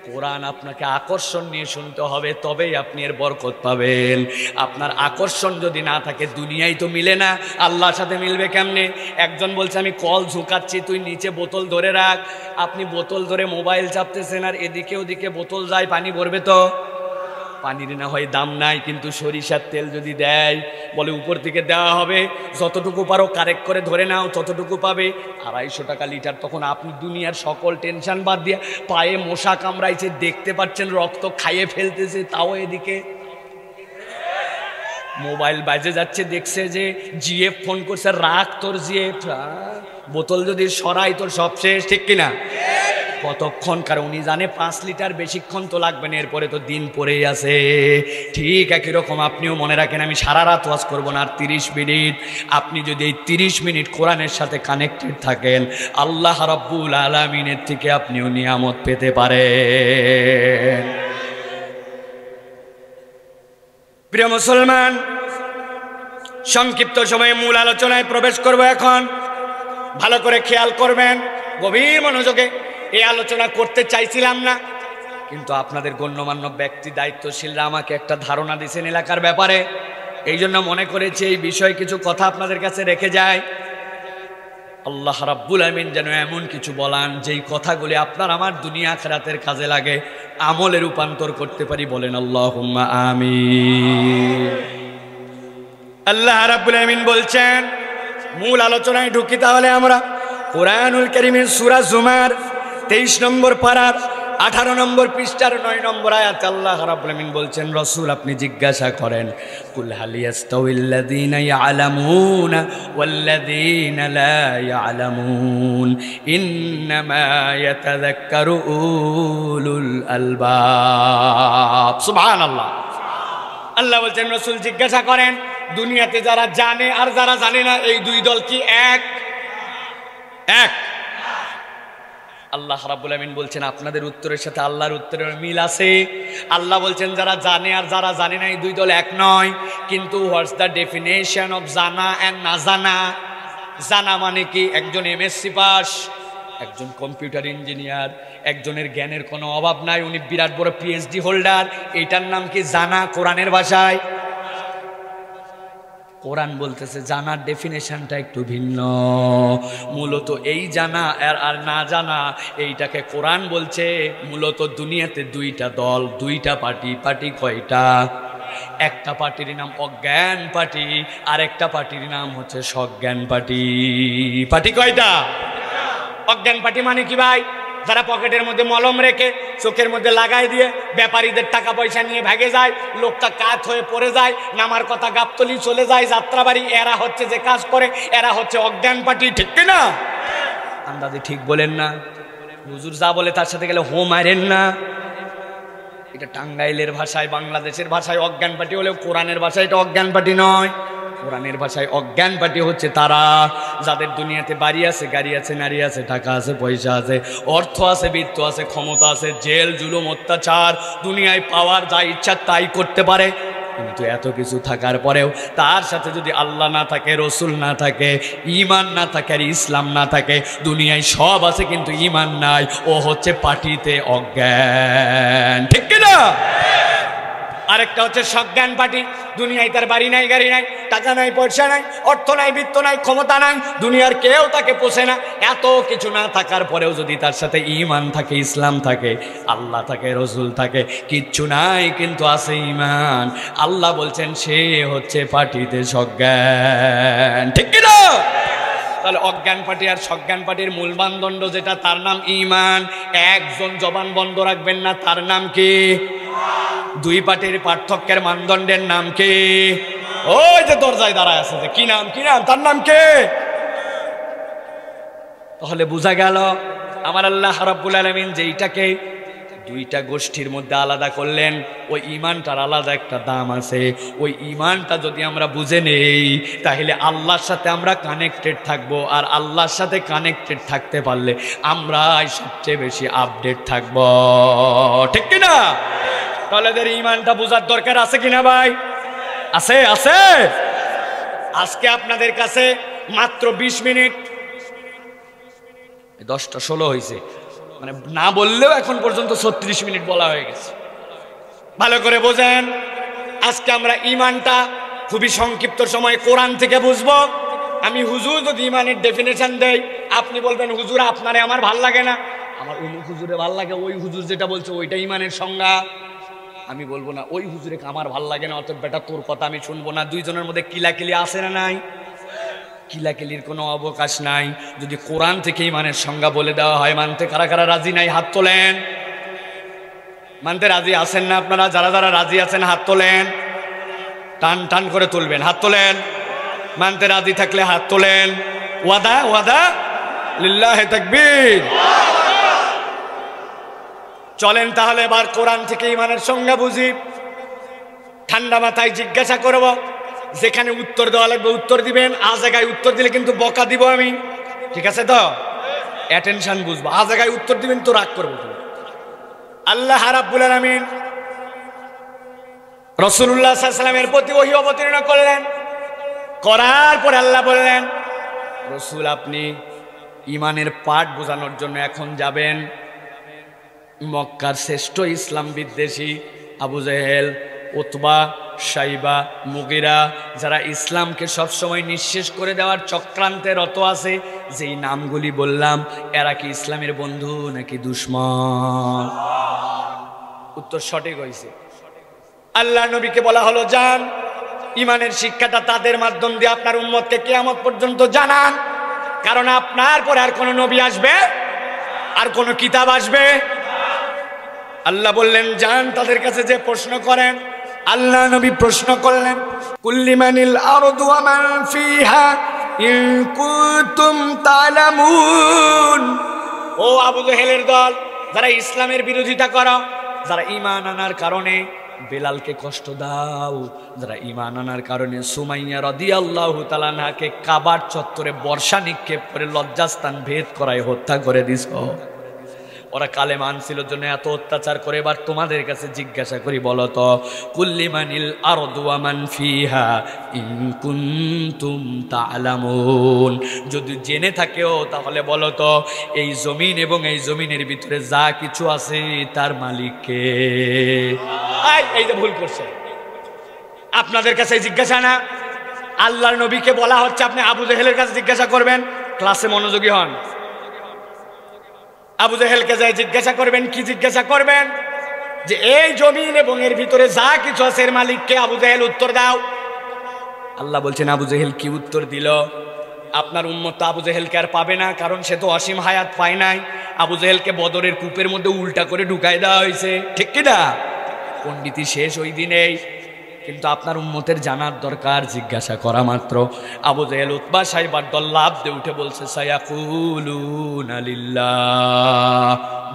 কোরআন আপনাকে আকর্ষণ নিয়ে শুনতে হবে, তবেই আপনি এর বরকত পাবেন। আপনার আকর্ষণ যদি না থাকে দুনিয়ায় তো মিলে না, আল্লাহর সাথে মিলবে কেমনে? একজন বলছে আমি কল ঝুঁকাচ্ছি, তুই নিচে বোতল ধরে রাখ। আপনি বোতল ধরে মোবাইল চাপতেছেন আর এদিকে ওদিকে বোতল যায়, পানি ভরবে তো? পানির না হয় দাম নাই, কিন্তু সরিষার তেল যদি দেয়, বলে উপর থেকে দেওয়া হবে, যতটুকু পারো কারেক্ট করে ধরে নাও ততটুকু পাবে, 250 টাকা লিটার। তখন আপনি দুনিয়ার সকল টেনশন বাদ দিয়ে, পায়ে মশা কামড়াইছে দেখতে পাচ্ছেন, রক্ত খাইয়ে ফেলতেছে, তাও এদিকে মোবাইল বাজে যাচ্ছে, দেখছে যে জিএফ ফোন করছে, রাখ তোর জিএফ, বোতল যদি সরাই তোর সব শেষ, ঠিক কিনা? কতক্ষণ? কারণ উনি জানে 5 লিটার বেশিক্ষণ তো লাগবে না, এরপরে তো দিন পরেই আছে। ঠিক একই রকম আপনিও মনে রাখেন, আমি সারা রাত ওয়াজ করবো না, আর 30 মিনিট। আপনি যদি এই 30 মিনিট কোরআনের সাথে কানেক্টেড থাকেন, আল্লাহ রাব্বুল আলামিনের থেকে আপনিও নিয়ামত পেতে পারেন। প্রিয় মুসলমান, সংক্ষিপ্ত সময়ে মূল আলোচনায় প্রবেশ করব এখন। ভালো করে খেয়াল করবেন, গভীর মনোযোগে। এই আলোচনা করতে চাইছিলাম না, কিন্তু আপনাদের গণ্যমান্য ব্যক্তি দায়িত্বশীলরা আমাকে একটা ধারণা দিয়েছেন এলাকার ব্যাপারে, এই জন্য মনে করেছি এই বিষয়ে কিছু কথা আপনাদের কাছে রেখে যায়। আল্লাহ রাব্বুল আমিন যেন এমন কিছু বলান যেই কথাগুলি আপনার আমার দুনিয়া আখিরাতের কাজে লাগে, আমলে রূপান্তর করতে পারি। বলেন আল্লাহুম্মা আমিন। আল্লাহ রাব্বুল আমিন বলছেন, মূল আলোচনায় ঢুকি তাহলে আমরা। কোরআনুল কারীমের সূরা জুমার 23 নম্বর পারার 18 নম্বর পৃষ্ঠার 9 নম্বর আয়াতে আল্লাহ রাব্বুল আমিন বলছেন, রাসূল আপনি জিজ্ঞাসা করেন, কুল হাল ইয়াস্তাউিল্লাযীনা ইয়ালামুনা ওয়াল্লাযীনা লা ইয়ালামুন ইন্নামা ইয়াতাযাক্কারু উলুল আলবাব। সুবহানাল্লাহ। আল্লাহ বলছেন, রাসূল জিজ্ঞাসা করেন, দুনিয়াতে যারা জানে আর যারা জানে না, এই দুই দল কি এক? এক। আল্লাহ রাব্বুল আমিন বলছেন, আপনাদের উত্তরের সাথে আল্লাহর উত্তরের মিল আছে। আল্লাহ বলছেন যারা জানে আর যারা জানে না এই দুই দল এক নয়। কিন্তু হোয়াটস দ্য ডেফিনেশন অফ জানা অ্যান্ড না জানা? জানা মানে কি? একজন এমএসসি পাস, একজন কম্পিউটার ইঞ্জিনিয়ার, একজনের জ্ঞানের কোনো অভাব নাই, উনি বিরাট বড় পিএইচডি হোল্ডার, এইটার নাম কি জানা কোরআনের ভাষায়? কোরআন বলতেছে জানার ডেফিনেশনটা একটু ভিন্ন। মূলত এই জানা আর না জানা, এইটাকে কোরআন বলছে মূলত দুনিয়াতে দুইটা দল, দুইটা পার্টি। পার্টি কয়টা? একটা পার্টির নাম অজ্ঞান পার্টি, আর একটা পার্টির নাম হচ্ছে সজ্ঞান পার্টি। পার্টি কয়টা? অজ্ঞান পার্টি মানে কি ভাই? যারা পকেটের মধ্যে মলম রেখে চোখের মধ্যে লাগাই দিয়ে ব্যাপারীদের টাকা পয়সা নিয়ে ভাগে যায়, লোকটা কাত হয়ে পড়ে যায়, নামার কথা গাবতলি চলে যায়, যাত্রাবাড়ি। এরা হচ্ছে যে কাজ করে, এরা হচ্ছে অজ্ঞান পার্টি, ঠিক না? আন্দাজে ঠিক বলেন না? হুজুর যা বলে তার সাথে গেলে হো মারেন না। এটা টাঙ্গাইলের ভাষায়, বাংলাদেশের ভাষায় অজ্ঞান পার্টি হলেও কোরআনের ভাষায় এটা অজ্ঞান পার্টি নয়। কোরআনের ভাষায় অজ্ঞান পার্টি হচ্ছে তারা যাদের দুনিয়াতে বাড়ি আছে, গাড়ি আছে, নারী আছে, টাকা আছে, পয়সা আছে, অর্থ আছে, বিত্ত আছে, ক্ষমতা আছে, জেল জুলুম অত্যাচার, দুনিয়ায় পাওয়ার যা ইচ্ছা তাই করতে পারে। কিন্তু এত কিছু থাকার পরেও তার সাথে যদি আল্লাহ না থাকে, রসুল না থাকে, ইমান না থাকে, আর ইসলাম না থাকে, দুনিয়ায় সব আছে কিন্তু ইমান নাই, ও হচ্ছে পার্টিতে অজ্ঞান, ঠিক কিনা? আরেকটা হচ্ছে সজ্ঞান পার্টি। দুনিয়ায় তার বাড়ি নাই, গাড়ি নাই, টাকা নাই, পয়সা নাই, অর্থ নাই, বিত্ত নাই, ক্ষমতা নাই, দুনিয়ার কেউ তাকে পোষে না। এত কিছু না থাকার পরেও যদি তার সাথে ইমান থাকে, ইসলাম থাকে, আল্লাহ থাকে, রসুল থাকে, কিচ্ছু নাই কিন্তু আছে ইমান, আল্লাহ বলছেন সে হচ্ছে পার্টিতে সজ্ঞান, ঠিক কিনা? তাহলে অজ্ঞান পার্টি আর সজ্ঞান পার্টির মূল মানদণ্ড যেটা, তার নাম ইমান। একজন জবান বন্ধ রাখবেন না, তার নাম কি? দুই পার্টির পার্থক্যের মানদণ্ডের নাম কি? ওই যে দরজায় দাঁড়ায় আছে, কি নাম? কি নাম? তার নাম কে? তাহলে বোঝা গেল আমার আল্লাহ রাব্বুল আলামিন যেইটাকে দুইটা গোষ্ঠীর মধ্যে আলাদা করলেন। ওই ঈমানটার আলাদা একটা দাম আছে। ওই ঈমানটা যদি আমরা বুঝে নেই তাহলে আল্লাহর সাথে আমরা কানেক্টেড থাকব, আর আল্লাহর সাথে কানেক্টেড থাকতে পারলে আমরাই সবচেয়ে বেশি আপডেট থাকব, ঠিক কিনা? তাহলে এদের ঈমানটা বোঝার দরকার আছে কিনা ভাই? আছে, আছে। আজকে আপনাদের কাছে মাত্র 20 মিনিট, 10টা 16 হয়েছে, মানে না বললেও এখন পর্যন্ত 36 মিনিট বলা হয়ে গেছে। ভালো করে বোঝেন, আজকে আমরা ঈমানটা খুবই সংক্ষিপ্ত সময় কোরআন থেকে বুঝবো। আমি হুজুর যদি ঈমানের ডেফিনেশন দেই, আপনি বলবেন হুজুর আপনারে আমার ভাল লাগে না, আমার অমুক হুজুরে ভাল লাগে, ওই হুজুর যেটা বলছে ওইটা ঈমানের সংজ্ঞা। আমি বলবো না ওই হুজুরে আমার ভাল লাগে না, অতএব বেটা তোর কথা আমি শুনবো না। দুইজনের মধ্যে কিলাকিলি আছে না নাই? কিলাকিলির কোনো অবকাশ নাই। যদি কোরআন থেকে ঈমানের সংজ্ঞা বলে দেওয়া হয়, মানতে কারা কারা রাজি নাই? হাত তোলেন। মানতে রাজি আছেন না আপনারা? যারা যারা রাজি আছেন হাত তোলেন, টান টান করে তুলবেন, হাত তোলেন। মানতে রাজি থাকলে হাত তোলেন। ওয়াদা, ওয়াদা, লিল্লাহি তাকবীর। চলেন তাহলে এবার কোরআন থেকে ঈমানের সংজ্ঞা বুঝি। ঠান্ডা মাথায় জিজ্ঞাসা করব, যেখানে উত্তর দেওয়া লাগবে উত্তর দিবেন। জায়গায় উত্তর দিলে কিন্তু বকা দিব আমি, ঠিক আছে তো? অ্যাটেনশন বুঝবো। জায়গায় উত্তর দিবেন তো রাগ করবো। আল্লাহ রাব্বুল আলামিন রাসূলুল্লাহ সাল্লাল্লাহু আলাইহি ওয়াসাল্লামের প্রতি ওহী অবতীর্ণ করলেন। করার পর আল্লাহ বললেন, রাসূল আপনি ঈমানের পাঠ বোঝানোর জন্য এখন যাবেন মক্কার শ্রেষ্ঠ ইসলাম বিদ্বেষী আবু জেহেল, উতবা, শাইবা, মুগিরা, যারা ইসলামকে সবসময় নিঃশেষ করে দেওয়ার চক্রান্তে রত আছে, যেই নামগুলি বললাম, এরা কি ইসলামের বন্ধু নাকি দুশমন? উত্তর সঠিক হয়েছে। আল্লাহ নবীকে বলা হলো, যান ঈমানের শিক্ষাটা তাদের মাধ্যম দিয়ে আপনার উম্মতকে কিয়ামত পর্যন্ত জানান, কারণ আপনার পরে আর কোন নবী আসবে, আর কোন কিতাব আসবে। আল্লাহ বললেন, যান তাদের কাছে যে প্রশ্ন করেন। আল্লাহ নবী প্রশ্ন করলেন, কুল্লিমানিল আরদু ওয়া মান ফিহা ইন কুনতুম তা'লামুন। ও আবু জেহেলের দল, যারা ইসলামের বিরোধিতা করো, যারা ঈমান আনার কারণে বেলালকে কষ্ট দাও, যারা ঈমান আনার কারণে সুমাইয়া রাদিয়াল্লাহু তাআলা আনহাকে কাবার চত্বরে বর্ষা নিক্ষেপ করে লজ্জাস্থান ভেদ করায় হত্যা করে দিছো, ওরা কালেমা আনছিল জন্য এত অত্যাচার করে। এবার তোমাদের কাছে জিজ্ঞাসা করি, বলো তো, কুল্লিমানিল আরদু ওয়া মান ফিহা ইন কুনতুম তা'লামুন, যদি জেনে থাকেও তাহলে বলো তো, এই জমিন এবং এই জমিনের ভিতরে যা কিছু আছে তার মালিক কে? এই যে ভুল করছে, আপনাদের কাছে জিজ্ঞাসা না, আল্লাহর নবীকে বলা হচ্ছে আপনি আবু জেহেলের কাছে জিজ্ঞাসা করবেন। ক্লাসে মনোযোগী হন। আবু জেহেলকে যাই জিজ্ঞাসা করবেন। কি জিজ্ঞাসা করবেন? যে এই জমিন এবং এর ভিতরে যা কিছু আছে এর মালিককে? আবু জেহেল উত্তর দাও। আল্লাহ বলছেন, আবু জেহেল কি উত্তর দিল? আপনার উম্মত তো আবু জেহেলকে আর পাবে না, কারণ সে তো অসীম হায়াত পায় নাই। আবু জেহেলকে বদরের কূপের মধ্যে উল্টা করে ঢুকাই দেওয়া হয়েছে, ঠিক কিনা? পণ্ডিতি শেষ ওই দিনেই। কিন্তু আপনার উম্মতের জানার দরকার, জিজ্ঞাসা করা মাত্র। আবু জেহেল, উতবা, শাইবার দল লাফ দিয়ে উঠে বলছে, সায়াকুলুনা লিল্লাহ,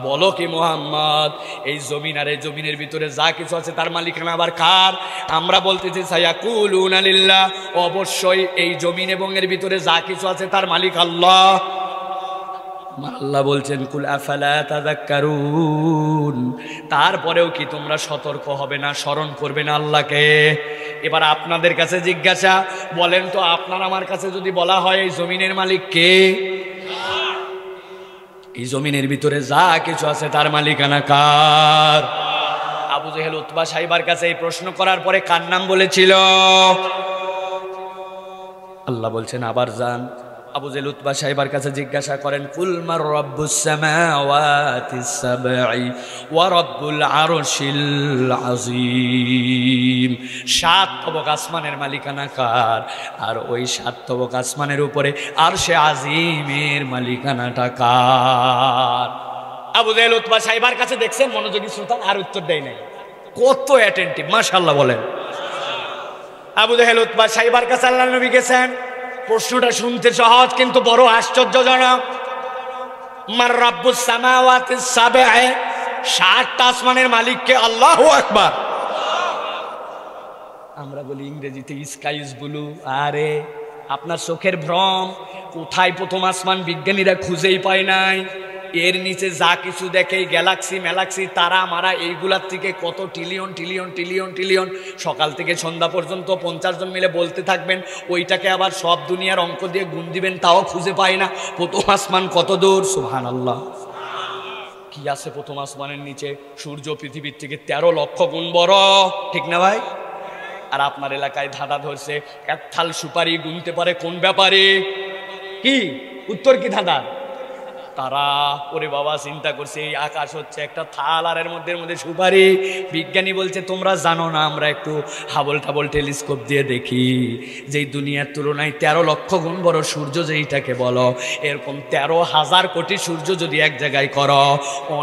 বলো কি মুহাম্মদ, এই জমিন আর এই জমিনের ভিতরে যা কিছু আছে তার মালিকানা আবার কার? আমরা বলতেছি সায়াকুলুনা লিল্লাহ, অবশ্যই এই জমিন এবং এর ভিতরে যা কিছু আছে তার মালিক আল্লাহ। আল্লাহ বলছেন, কুল আফালা তাযাক্কারুন, তারপরেও কি তোমরা সতর্ক হবে না, স্মরণ করবে না আল্লাহকে? এবার আপনাদের কাছে জিজ্ঞাসা, বলেন তো, আপনার আমার কাছে যদি বলা হয় এই জমিনের মালিক কে? এই জমিনের ভিতরে যা কিছু আছে তার মালিকানা কার? আবু জেহেল, উতবা, শাইবার কাছে এই প্রশ্ন করার পরে কার নাম বলেছিল? আল্লাহ বলছেন, আবার যান আবু জেহেল, উতবা, শাইবার কাছে জিজ্ঞাসা করেন, কুল মার রাব্বুস সামাওয়াতিস সাবঈ ওয়া রাব্বুল আরশিল আযীম, 7 তবক আসমানের মালিকানা কার? আর ওই 7 তবক আসমানের উপরে আরশে আযীমের মালিকানাটা কার? আবু জেহেল, উতবা, শাইবার কাছে দেখছেন মনোযোগী শ্রোতা, আর উত্তর দেয় নাই। কত অ্যাটেন্টিভ, মাশাআল্লাহ বলেন। আবু জেহেল, উতবা, শাইবার কাছে আল্লাহর নবী গেছেন। প্রশ্নটা শুনতে সহজ কিন্তু বড় আশ্চর্যজনক। মার রাব্বুস সামাওয়াতিস সাবঈ, 7টা আসমানের মালিককে। আল্লাহু আকবার। আমরা বলি ইংরেজিতে স্কাই ইজ ব্লু। আরে আপনার চোখের ভ্রম। কোথায় প্রথম আসমান বিজ্ঞানীরা খুঁজেই পায় নাই। এর নিচে যা কিছু দেখে গ্যালাক্সি ম্যালাক্সি তারা মারা এইগুলার থেকে কত ট্রিলিয়ন ট্রিলিয়ন ট্রিলিয়ন ট্রিলিয়ন, সকাল থেকে সন্ধ্যা পর্যন্ত 50 জন মিলে বলতে থাকবেন, ওইটাকে আবার সব দুনিয়ার অঙ্ক দিয়ে গুণ দিবেন, তাও খুঁজে পায় না প্রথম আসমান কত দূর। সুবহানাল্লাহ। কি আছে প্রথম আসমানের নিচে? সূর্য পৃথিবীর থেকে 13 লক্ষ গুণ বড়, ঠিক না ভাই? আর আপনার এলাকায় ধাঁধা ধরছে, এক থাল সুপারি গুনতে পারে কোন ব্যাপারে? কি উত্তর? কি ধাঁধা? তারা। ওরে বাবা, চিন্তা করছে এই আকাশ হচ্ছে একটা থাল, আর এর মধ্যে সুপারি। বিজ্ঞানী বলছে তোমরা জানো না, আমরা একটু হাবল টাবল টেলিস্কোপ দিয়ে দেখি যে দুনিয়ার তুলনায় 13 লক্ষ গুণ বড় সূর্য যেইটাকে বলো, এরকম 13,000 কোটি সূর্য যদি এক জায়গায় করো,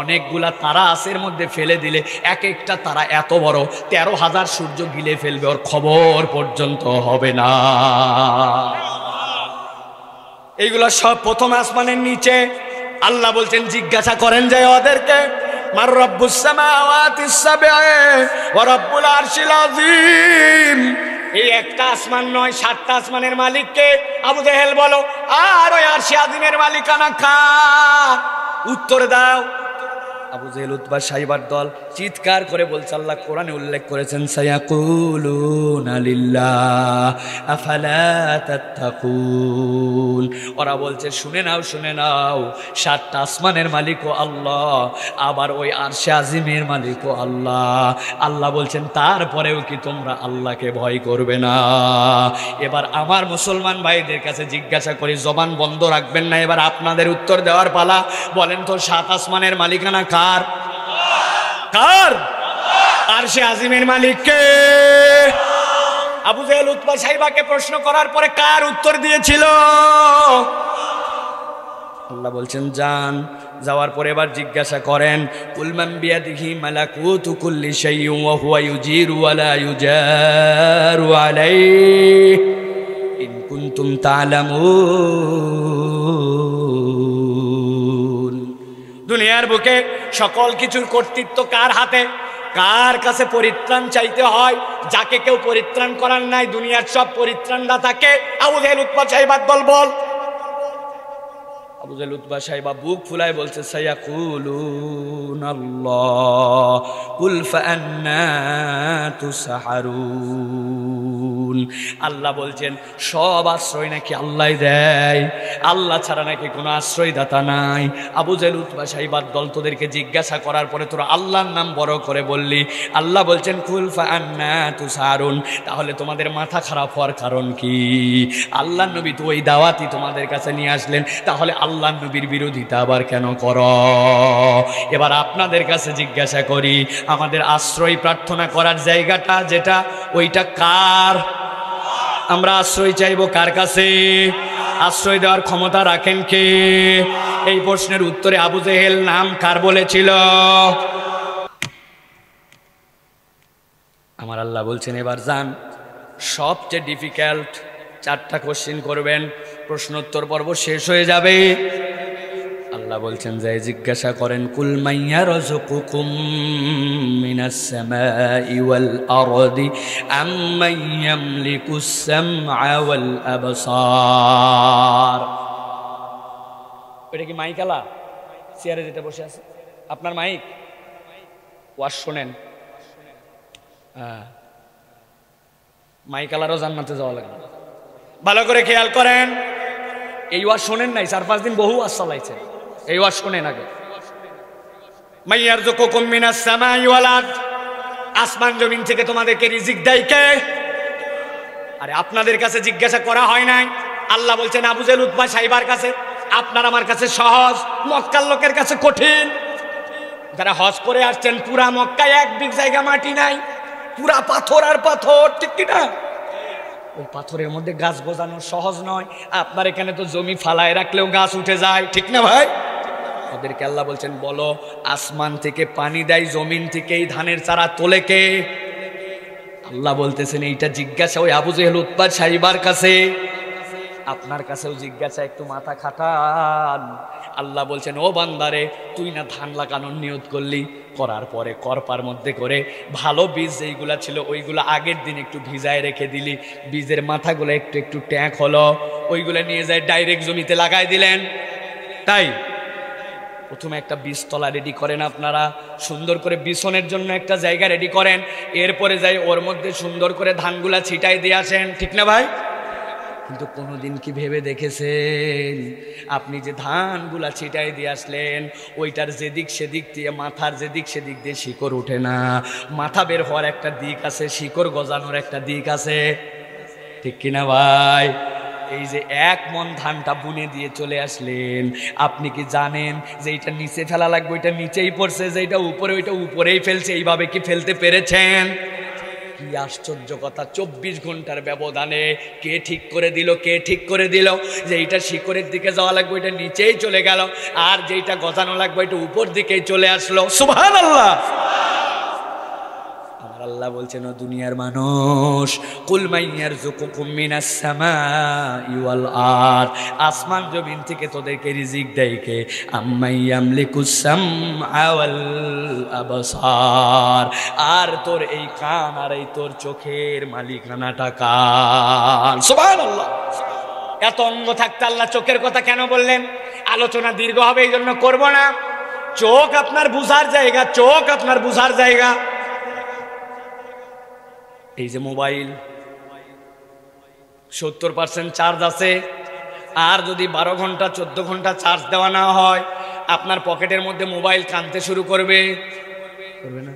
অনেকগুলা তারা আছে এর মধ্যে ফেলে দিলে এক একটা তারা এত বড় 13,000 সূর্য গিলে ফেলবে, ওর খবর পর্যন্ত হবে না। এইগুলো সব প্রথম আসমানের নিচে। আল্লাহ বলছেন জিজ্ঞাসা করেন যায় ওদেরকে, মার রব্বুস সামাওয়াতিস সাব'i ওয়া রব্বুল আরশিল আযীম। এই একটা আসমান নয়, 7টা আসমানের মালিককে। আবু জেহেল বলো, আর ওই আরশে আযীমের মালিকানা কার? উত্তর দাও। আবু জেহেল, উতবা, সাইবার দল চিৎকার করে বলছে, আল্লাহ কোরআনে উল্লেখ করেছেন, সায়াকুলুনা লিল্লাহ আফালা তাত্তাকুন। ওরা বলছে শুনে নাও শুনে নাও, 7টা আসমানের মালিকও আল্লাহ, আবার ওই আরশে আজিমের মালিকও আল্লাহ। আল্লাহ বলছেন তারপরেও কি তোমরা আল্লাহকে ভয় করবে না? এবার আমার মুসলমান ভাইদের কাছে জিজ্ঞাসা করি, জবান বন্ধ রাখবেন না, এবার আপনাদের উত্তর দেওয়ার পালা। বলেন তো 7 আসমানের মালিকানা কার? কার? আরশে আজিমের মালিক কে? আবু জেহেল উতবা সাইবাকে প্রশ্ন করার পরে কার উত্তর দিয়েছিল? আল্লাহ বলছেন যান। যাওয়ার পরে এবার জিজ্ঞাসা করেন, কুল মান বিয়াদিহি মালাকুতু কুল্লি শাইইন ওয়া হুয়া ইউজিরু ওয়া লা ইউজারু আলাইহি ইন কুনতুম তা'লামুন। দুনিয়ার বুকে সকল কিছুর কর্তৃত্ব কার হাতে? কার কাছে পরিত্রাণ চাইতে হয়? যাকে কেউ পরিত্রাণ করার নাই, দুনিয়ার সব পরিত্রাণদাতাকে। আবু জেহেল উতবা সাইবার দল বল। আবু জেহেল উতবা সাইবা বুক ফুলায় বলছে, সায়াকুলুনাল্লাহ কুল ফাআন্না তুসহারুন। আল্লাহ বলছেন সব আশ্রয় নাকি আল্লাহ দেয়, আল্লাহ ছাড়া নাকি কোনো আশ্রয়দাতা নাই। আবু জেহেল উতবা সাইবার দল, তোদেরকে জিজ্ঞাসা করার পরে তোরা আল্লাহর নাম বড় করে বললি। আল্লাহ বলছেন কুল ফাআন্না তুসহারুন। তাহলে তোমাদের মাথা খারাপ হওয়ার কারণ কি? আল্লাহ নবী তো ওই দাওয়াতই তোমাদের কাছে নিয়ে আসলেন, তাহলে আল্লাহ নবীর বিরোধিতা আবার কেন করো? এবার আপনাদের কাছে জিজ্ঞাসা করি, আমাদের আশ্রয় প্রার্থনা করার জায়গাটা যেটা, ওইটা কার? আমরা আশ্রয় চাইবো কার কাছে? আশ্রয় দেওয়ার ক্ষমতা রাখেন কে? এই প্রশ্নের উত্তরে আবু জেহেল নাম কার বলেছিল? আমার আল্লাহ বলছেন এবার যান, সবচেয়ে ডিফিকাল্ট 4টা কোশ্চেন করবেন, প্রশ্নোত্তর পর্ব শেষ হয়ে যাবে। আল্লাহ বলছেন যে জিজ্ঞাসা করেন, কুল মাইয়া রাযুকুকুম মিনাস সামাই ওয়াল আরদি আম্মান ইয়ামলিকুস সামআ ওয়াল আবসার। এটা কি মাইক আলা? চেয়ারে যেটা বসে আছে আপনার মাইক? ওয়াজ শোনেন। হ্যাঁ, মাইক আলারও জান্নাতে যাওয়া লাগবে। ভালো করে খেয়াল করেন, এই ওয়াজ শোনেন নাই? 4-5 দিন বহু ওয়াজ চালাইছে, এই ওয়াজ শোনেন আগে। মাইয়ারযুকুকুম মিনাস সামাই ওয়াল আরদ, আসমান জমিন থেকে তোমাদেরকে রিজিক দেয় কে? আরে আপনাদের কাছে জিজ্ঞাসা করা হয় নাই? আল্লাহ বলছেন আবু জেহেল উতবা সাইবার কাছে, আপনার আমার কাছে সহজ, মক্কার লোকের কাছে কঠিন। যারা হজ করে আসছেন, পুরা মক্কায় এক বিঘ জায়গা মাটি নাই, পুরা পাথর আর পাথর, ঠিক কিনা? ওই পাথরের মধ্যে গাছ গজানো সহজ নয়। আপনার এখানে তো জমি ফালায় রাখলেও গাছ উঠে যায়, ঠিক না ভাই? ওদেরকে আল্লাহ বলছেন বলো, আসমান থেকে পানি দেয়, জমিন থেকেই ধানের চারা তোলে কে? আল্লাহ বলতেছেন এইটা জিজ্ঞাসা ওই আবু জেহেল উতবা সাইবার কাছে। আপনার কাছেও জিজ্ঞাসা, একটু মাথা খাটান। আল্লাহ বলছেন, ও বান্দারে, তুই না ধান লাগানোর নিয়ত করলি, করার পরে করপার মধ্যে করে ভালো বীজ যেইগুলা ছিল ওইগুলা আগের দিন একটু ভিজায় রেখে দিলি, বীজের মাথাগুলো একটু একটু ট্যাঁক হলো, ওইগুলা নিয়ে যায় ডাইরেক্ট জমিতে লাগাই দিলেন। তাই প্রথমে একটা বীজতলা রেডি করেন আপনারা, সুন্দর করে বিছনের জন্য একটা জায়গা রেডি করেন, এরপরে যাই ওর মধ্যে সুন্দর করে ধানগুলা ছিটাই দিয়ে আসেন, ঠিক না ভাই? কিন্তু কোনোদিন কি ভেবে দেখেছেন আপনি যে ধানগুলা ছিটাই দিয়ে আসলেন ওইটার যেদিক সেদিক দিয়ে, মাথার যেদিক সেদিক দিয়ে শিকড় ওঠে না? মাথা বের হওয়ার একটা দিক আছে, শিকড় গজানোর একটা দিক আছে, ঠিক কিনা ভাই? এই যে 1 মণ ধানটা বুনে দিয়ে চলে আসলেন, আপনি কি জানেন যে এটা নিচে ফেলা লাগবে, ওইটা নিচেই পড়ছে, যে এটা উপরে ওইটা উপরেই ফেলছে? এইভাবে কি ফেলতে পেরেছেন? কি আশ্চর্য কথা! 24 ঘন্টার ব্যবধানে কে ঠিক করে দিল, কে ঠিক করে দিল যে এইটা শিকড়ের দিকে যাওয়া লাগবে, ওইটা নিচেই চলে গেল, আর যেইটা গজানো লাগবে এটা উপর দিকেই চলে আসলো। সুবহানাল্লাহ! আমার আল্লাহ বলছেন, ও দুনিয়ার মানুষ, কুল মাইয়ারযুকুকুম মিনাস সামাই ওয়াল আরদ, আসমান জমিন থেকে তোদেরকে রিজিক দেয় কে? আম্মাই ইয়ামলিকুস সামআ ওয়াল আবসার, আর তোর এই কান আর এই তোর চোখের মালিকানাটা কার? সুবহানাল্লাহ! এত অঙ্গ থাকতে আল্লাহ চোখের কথা কেন বললেন? আলোচনা দীর্ঘ হবে, এই জন্য করবো না। চোখ আপনার বুঝার জায়গা, চোখ আপনার বুঝার জায়গা। এই যে মোবাইল 70% চার্জ আছে, আর যদি 12 ঘন্টা 14 ঘন্টা চার্জ দেওয়া না হয় আপনার পকেটের মধ্যে মোবাইল কাঁদতে শুরু করবে, করবে না?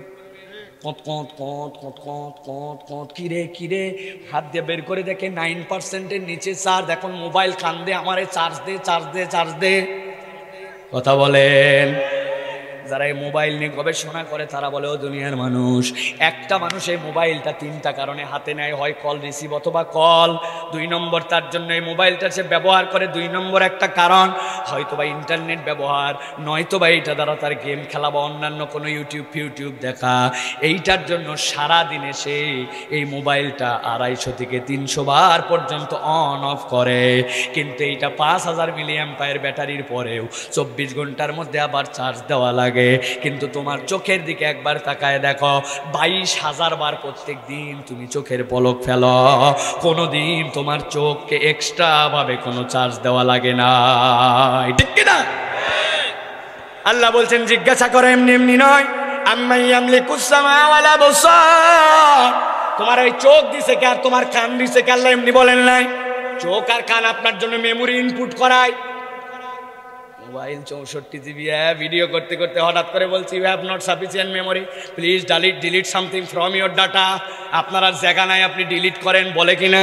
কত কত কত কত কত কত কত, কিরে কিরে, হাত দিয়ে বের করে দেখে 9%-এর নিচে চার্জ, এখন মোবাইল কান্দে, আমারে চার্জ দে চার্জ দে চার্জ দে। কথা বলেন। যারা এই মোবাইল নিয়ে গবেষণা করে তারা বলে, ও দুনিয়ার মানুষ, একটা মানুষ এই মোবাইলটা 3টা কারণে হাতে নেয়, হয় কল রিসিভ অথবা কল। 2 নম্বর, তার জন্য এই মোবাইলটা সে ব্যবহার করে 2 নম্বর একটা কারণ, হয়তোবা ইন্টারনেট ব্যবহার, নয়তোবা এইটা দ্বারা তার গেম খেলা বা অন্যান্য কোনো ইউটিউব দেখা। এইটার জন্য সারা দিনে সে এই মোবাইলটা 250 থেকে 300 বার পর্যন্ত অন অফ করে, কিন্তু এইটা 5000 মিলিঅ্যাম্পায়ার ব্যাটারির পরেও 24 ঘন্টার মধ্যে আবার চার্জ দেওয়া লাগে। কিন্তু তোমার চোখের দিকে একবার তাকায় দেখো, 22,000 বার প্রত্যেক দিন তুমি চোখের পলক ফেলো, কোনোদিন তোমার চোখকে এক্সট্রা ভাবে কোনো চার্জ দেওয়া লাগে না, ঠিক কিনা? আল্লাহ বলছেন, জিজ্ঞাসা করে এমনি এমনি নয়, আম্মাই ইয়ামলিকুস সামা ওয়াল আবসার, তোমার এই চোখ দিছে কে আর তোমার কান দিছে কে? আল্লাহ এমনি বলেন নাই। চোখ আর কান আপনার জন্য মেমোরি ইনপুট করায়। মোবাইল 64 GB ভিডিও করতে করতে হঠাৎ করে বলছি, you have not sufficient memory, please delete something from your data. আপনার আর জায়গা নাই, আপনি ডিলিট করেন, বলে কিনা?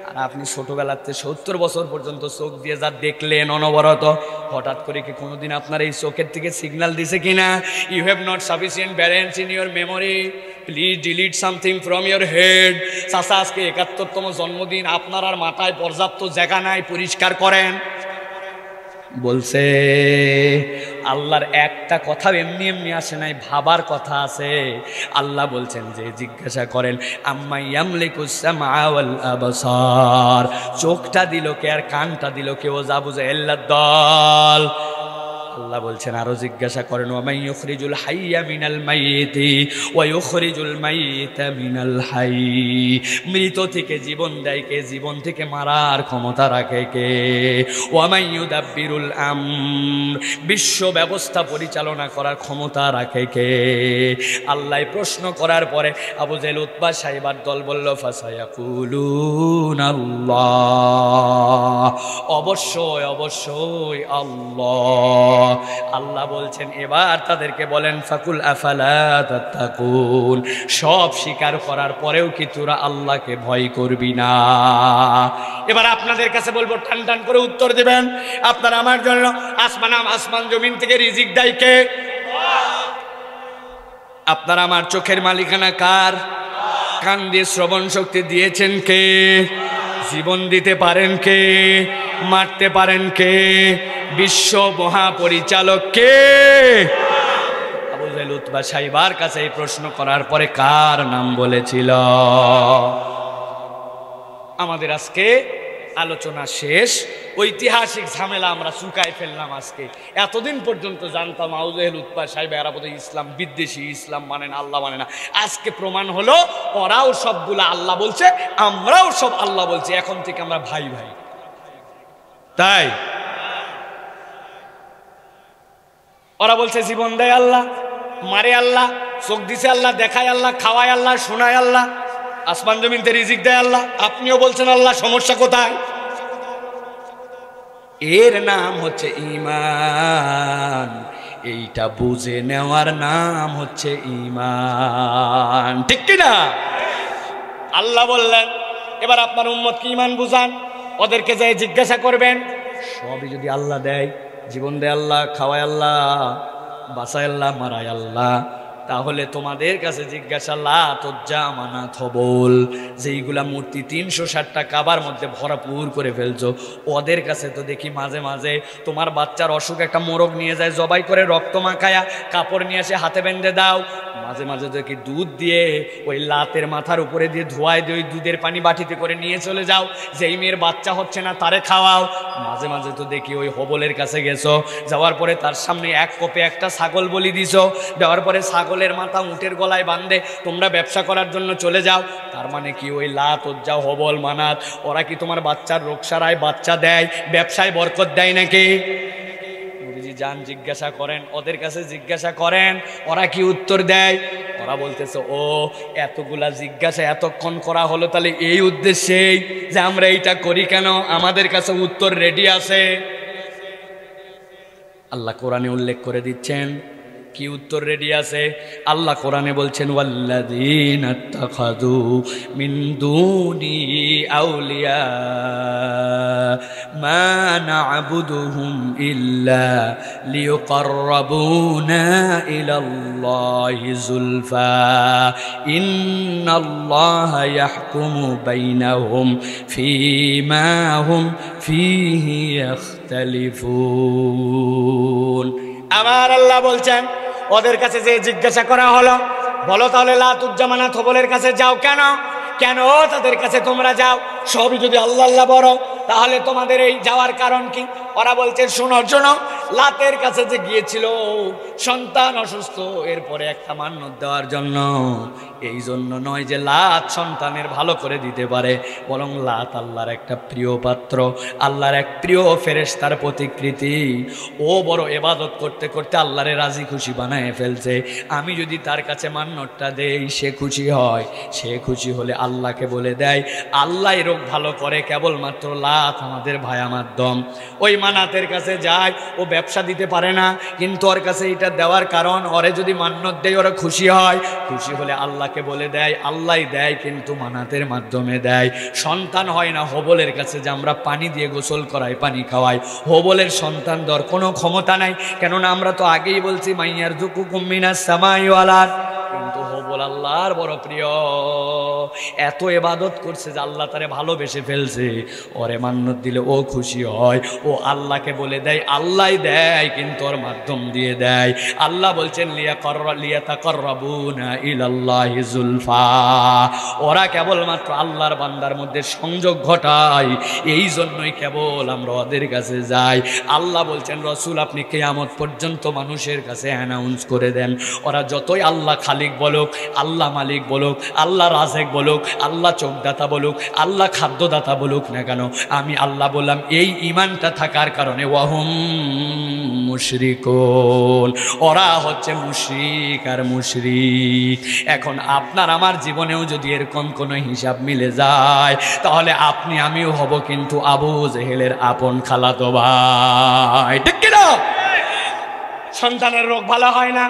আর আপনি ছোটবেলাতে 70 বছর পর্যন্ত চোখ দিয়ে যা দেখলেন অনবরত, হঠাৎ করে কি কোনোদিন আপনার এই চোখের থেকে সিগন্যাল দিছে কিনা, you have not sufficient balance in your memory, please delete something from your head. চাচা, আজকে 71তম জন্মদিন, আপনার আর মাথায় পর্যাপ্ত জায়গা নাই, পরিষ্কার করেন। বলছে আল্লাহর একটা কথা এমনি এমনি আসে নাই, ভাবার কথা আছে। আল্লাহ বলছেন যে জিজ্ঞাসা করেন, আম্মা ইয়ামলিকুস সামআ ওয়াল আবসার, চোখটা দিল কে আর কানটা দিল কে? ও যা বুঝে আল্লাহর দল। আল্লাহ বলছেন, আরো জিজ্ঞাসা করেন, ওয়া মান ইউখরিজুল হাইয়া মিনাল মাইয়িতি ওয়া ইউখরিজুল মাইয়িতা মিনাল হাইয়্যি, মৃত থেকে জীবন দেয় কে? জীবন থেকে মারার ক্ষমতা রাখে কে? ওয়া মান ইউদাব্বিরুল আমর, বিশ্ব ব্যবস্থা পরিচালনা করার ক্ষমতা রাখে কে? আল্লাহ প্রশ্ন করার পরে আবু জাহেল, উতবা, সাইবার দল বলল, ফাসায়াকুলুনাল্লাহ, অবশ্যই অবশ্যই আল্লাহ। আল্লাহ বলছেন, এবার তাদেরকে বলেন, ফাকুল আফালা তাত্তাকুন, সব স্বীকার করার পরেও কি তোরা আল্লাহকে ভয় করবি না? এবার আপনাদের কাছে বলবো, টান টান করে উত্তর দিবেন। আপনারা আমার জন্য আসমান জমিন থেকে রিজিক দেয় কে? আপনারা আমার চোখের মালিকানা কার? কান দিয়ে শ্রবণ শক্তি দিয়েছেন কে? জীবন দিতে পারেন কে? মারতে পারেন কে? বিশ্ব মহাপরিচালক কে? আবু জাহেল, উতবা, সাইবার কাছে এই প্রশ্ন করার পরে কার নাম বলেছিল? আমাদের আজকে আলোচনা শেষ। ঐতিহাসিক ঝামেলা আমরা চুকাই ফেললাম আজকে। এতদিন পর্যন্ত জানতাম আবু জেহেল উতবা সাহেব এরা বোধহয় ইসলাম বিদ্বেষী, ইসলাম মানে না, আল্লাহ মানে না। আজকে প্রমাণ হলো ওরাও সবগুলা আল্লাহ বলছে, আমরাও সব আল্লাহ বলছি। এখন থেকে আমরা ভাই ভাই। তাই ওরা বলছে জীবন দেয় আল্লাহ, মারে আল্লাহ, চোখ দিছে আল্লাহ, দেখায় আল্লাহ, খাওয়ায় আল্লাহ, শোনায় আল্লাহ, আসমান জমিনতে রিজিক দেয় আল্লাহ। আপনিও বলছেন আল্লাহ, সমস্যা কোথায়? এর নাম হচ্ছে ঈমান। এইটা বুঝে নেওয়ার নাম হচ্ছে ঈমান, ঠিক কি না? আল্লাহ বললেন এবার আপনার উম্মতকে ঈমান বুঝান। ওদেরকে যাই জিজ্ঞাসা করবেন, সবই যদি আল্লাহ দেয়, জীবন দেয় আল্লাহ, খাওয়ায় আল্লাহ, বাঁচায় আল্লাহ, মারায় আল্লাহ, তাহলে তোমাদের কাছে জিজ্ঞাসা লাত, উজ্জা, মানাত, হবল, যেইগুলা মূর্তি 360টা কাবার মধ্যে ভরপুর করে ফেলছো, ওদের কাছে তো দেখি মাঝে মাঝে তোমার বাচ্চার অসুখ একটা মোরগ নিয়ে যায়, জবাই করে রক্ত মাখায়া কাপড় নিয়ে এসে হাতে বেঁধে দাও। মাঝে মাঝে দেখি দুধ দিয়ে ওই লাতের মাথার উপরে দিয়ে ধোয়ায় দিয়ে ওই দুধের পানি বাটিতে করে নিয়ে চলে যাও, যেই মেয়ের বাচ্চা হচ্ছে না তারে খাওয়াও। মাঝে মাঝে তো দেখি ওই হবলের কাছে গেছো, যাওয়ার পরে তার সামনে এক কোপে একটা ছাগল বলি দিছো, দেওয়ার পরে ছাগলের মাথা উটের গলায় বাঁধে তোমরা ব্যবসা করার জন্য চলে যাও। তার মানে কি ওই লাত, উজ্জা, হবল, মানাত ওরা কি তোমার বাচ্চার রোগ সারায়, বাচ্চা দেয়, ব্যবসায় বরকত দেয় নাকি? যান জিজ্ঞাসা করেন, ওদের কাছে জিজ্ঞাসা করেন, ওরা কি উত্তর দেয়? ওরা বলতেছে ও এতগুলা জিজ্ঞাসা এতক্ষণ করা হলো, তাহলে এই উদ্দেশ্যেই যে আমরা এইটা করি কেন, আমাদের কাছে উত্তর রেডি আছে। আল্লাহ কোরআনে উল্লেখ করে দিচ্ছেন কি উত্তর রেডি আছে। আল্লাহ কোরআনে বলছেন ওয়াল্লাযীনা ইত্তাখাযু মিন দুনি আউলিয়া মা না'বুদুহুম ইল্লা লিয়ুকাররাবুনা ইলাল্লাহি যুলফা ইন্নাল্লাহা ইয়াহকুমু বাইনাহুম ফীমা হুম ফীহি ইখতালিফুন। আমার আল্লাহ বলছেন ওদের কাছে যে জিজ্ঞাসা করা হলো, বলো তাহলে লাত, উজ্জা, মানাত, হবলের কাছে যাও কেন? কেন তাদের কাছে তোমরা যাও? সবই যদি আল্লাহ আল্লাহ বলো, তাহলে তোমাদের এই যাওয়ার কারণ কি? ওরা বলছে শোনো শোনো, লাতের কাছে যে গিয়েছিল সন্তান অসুস্থ, এরপরে একটা মান্যত দেওয়ার জন্য, এই জন্য নয় যে লাত সন্তানের ভালো করে দিতে পারে, বরং লাত আল্লাহর একটা প্রিয় পাত্র, আল্লাহর এক প্রিয় ফেরেশতার প্রতিকৃতি। ও বড় ইবাদত করতে করতে আল্লাহরে রাজি খুশি বানায় ফেলছে। আমি যদি তার কাছে মান্যতটা দেই, সে খুশি হয়, সে খুশি হলে আল্লাহকে বলে দেয়, আল্লাহ রোগ ভালো করে কেবলমাত্র লাত আমাদের ভায়া মাধ্যম। ওই মানাতের কাছে যায়, ও ব্যবসা দিতে পারে না, কিন্তু ওর কাছে এটা দেওয়ার কারণ, ওরে যদি মান্যত দেয় ওরা খুশি হয়, খুশি হলে আল্লাহকে বলে দেয়, আল্লাহ দেয় কিন্তু মানাতের মাধ্যমে দেয়। সন্তান হয় না হবলের কাছে যে আমরা পানি দিয়ে গোসল করাই, পানি খাওয়াই, হবলের সন্তান দেওয়ার কোনো ক্ষমতা নাই, কেননা আমরা তো আগেই বলছি মাইয়ারযুকুকুম মিনাস সামাই ওয়াল আরদ, কিন্তু হবল আল্লাহর বড় প্রিয়। এত ইবাদত করছে যে আল্লাহ তারে ভালোবেসে ফেলছে, ওরে মান্যত দিলে ও খুশি হয়, ও আল্লাহকে বলে দেয়, আল্লাহ দেয় কিন্তু ওর মাধ্যম দিয়ে দেয়। আল্লাহ বলছেন লিয়াতাকাররাবুনা ইলাল্লাহি যুলফা, ওরা কেবলমাত্র আল্লাহর বান্দার মধ্যে সংযোগ ঘটায়, এই জন্যই কেবল আমরা ওদের কাছে যাই। আল্লাহ বলছেন রসুল আপনি কিয়ামত পর্যন্ত মানুষের কাছে অ্যানাউন্স করে দেন, ওরা যতই আল্লাহ খালিক বলুক, আল্লাহ মালিক বলুক, আল্লাহ রাজেক বলুক, আল্লাহ চোখদাতা বলুক, আল্লাহ খাদ্যদাতা বলুক না কেন, আমি আল্লাহ বললাম এই ঈমানটা থাকার কারণে ওয়াহুম মুশরিকুন, ওরা হচ্ছে মুশরিক আর মুশরিক। এখন আপনার আমার জীবনেও যদি এরকম কোনো হিসাব মিলে যায়, তাহলে আপনি আমিও হব কিন্তু আবু জেহেলের আপন খালাতো ভাই, ঠিক কিনা? সন্তানের রোগ ভালো হয় না,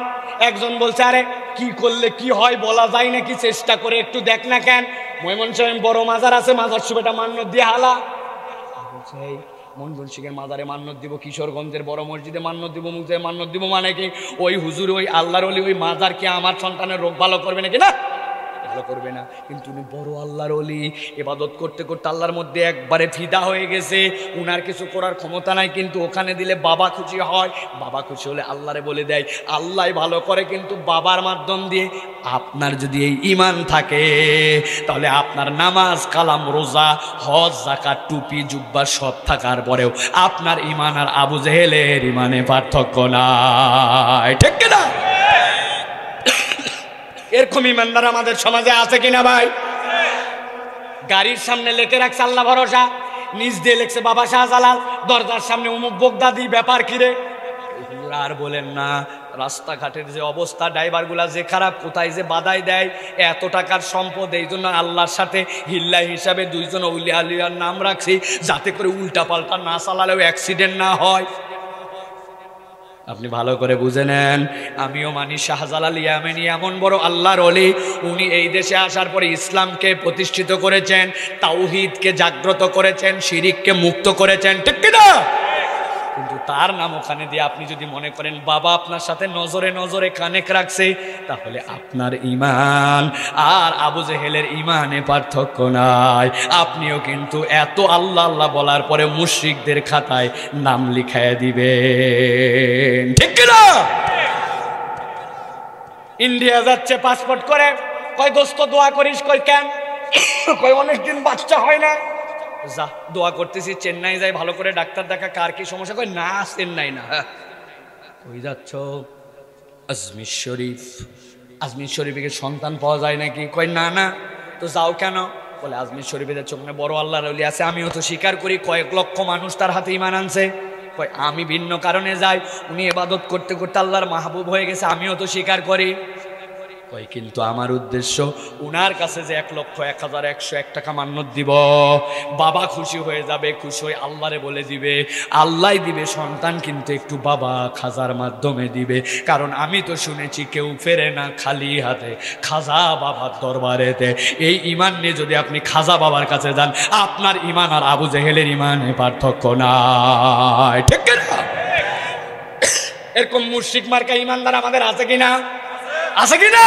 একজন বলছে আরে কি করলে কি হয় বলা যায় নাকি, চেষ্টা করে একটু দেখ না কেন, ময়মনসিংহে বড় মাজার আছে, মাজার সুবেটা মান্যত দিয়ে হালা। ময়মনসিংহের মাজারে মান্যত দিব, কিশোরগঞ্জের বড় মসজিদে মান্যত দিব, মুজে মান্যত দিব, মানে কি ওই হুজুর ওই আল্লাহর ওলি ওই মাজার কি আমার সন্তানের রোগ ভালো করবে নাকি? না, ভালো করবে না। কিন্তু উনি বড় আল্লাহর ওলি, ইবাদত করতে করতে আল্লাহর মধ্যে একবারে ফিদা হয়ে গেছে, উনার কিছু করার ক্ষমতা নাই, কিন্তু ওখানে দিলে বাবা খুশি হয়, বাবা খুশি হলে আল্লাহরে বলে দেয়, আল্লাহ ভালো করে কিন্তু বাবার মাধ্যম দিয়ে আপনার যদি এই ঈমান থাকে তাহলে আপনার নামাজ কালাম রোজা হজ যাকাত টুপি জুব্বা সব থাকার পরেও আপনার ঈমান আর আবু জেহেলের ঈমানে পার্থক্য নাই, ঠিক কি না? এরকম ঈমানদার আমাদের সমাজে আছে কিনা ভাই? গাড়ির সামনে লেখে রাখছে আল্লাহ ভরসা, নিজ দিয়ে লেখছে বাবা শাহজালাল, দরজার সামনে অমুক বোগদাদি, ব্যাপার কিরে? আর বলেন না, রাস্তাঘাটের যে অবস্থা, ড্রাইভারগুলা যে খারাপ, কোথায় যে বাধাই দেয়, এত টাকার সম্পদ, এই জন্য আল্লাহর সাথে হিল্লা হিসাবে দুইজন উলিয়া আলিয়ার নাম রাখছি, যাতে করে উল্টা পাল্টা না চালালেও অ্যাক্সিডেন্ট না হয়। আপনি ভালো করে বুঝে নেন, আমিও মানি শাহজালাল ইয়ামানি এমন বড় আল্লাহর ওলি, উনি এই দেশে আসার পরে ইসলামকে প্রতিষ্ঠিত করেছেন, তাওহীদকে জাগ্রত করেছেন, শিরিককে মুক্ত করেছেন, ঠিক কি না? কিন্তু তার নাম ওখানে দিয়ে আপনি যদি মনে করেন বাবা আপনার সাথে নজরে নজরে কানেক্ট রাখছে, তাহলে আপনার ঈমান আর আবু জেহেলের ঈমানে পার্থক্য নাই। আপনিও কিন্তু এত আল্লাহ আল্লাহ বলার পরে মুশরিকদের খাতায় নাম লিখায় দিবেন, ঠিক কি না? ইন্ডিয়া যাচ্ছে পাসপোর্ট করে, কয় দোস্ত দোয়া করিস, কই কেন? কই অনেকদিন বাচ্চা হয় না, যা দোয়া করতেছি, চেন্নাই যাই ভালো করে ডাক্তার দেখা, কার কি সমস্যা? কই না চেন্নাই না। কই যাচ্ছ? আজমির শরীফ। আজমির শরীফে সন্তান পাওয়া যায় নাকি? কই না না। তো যাও কেন? বলে আজমির শরীফে যাচ্ছ, ওখানে বড় আল্লাহর ওলি আছে, আমিও তো স্বীকার করি কয়েক লক্ষ মানুষ তার হাতে ঈমান আনছে। কই আমি ভিন্ন কারণে যাই, উনি ইবাদত করতে করতে আল্লাহর মাহবুব হয়ে গেছে, আমিও তো স্বীকার করি। কই কিন্তু আমার উদ্দেশ্য উনার কাছে যে 1,01,101 টাকা মান্নত দিব, বাবা খুশি হয়ে যাবে, খুশি হয়ে আল্লাহরে বলে দিবে, আল্লাহ দিবে সন্তান, কিন্তু একটু বাবা খাজার মাধ্যমে দিবে। কারণ আমি তো শুনেছি কেউ ফেরে না খালি হাতে খাজা বাবার দরবারেতে। এই ঈমান নিয়ে যদি আপনি খাজা বাবার কাছে যান, আপনার ঈমান আর আবু জেহেলের ঈমানে পার্থক্য নাই, ঠিক না? এরকম মুশরিক মার্কা ঈমানদার আমাদের আছে কিনা? আছে কিনা?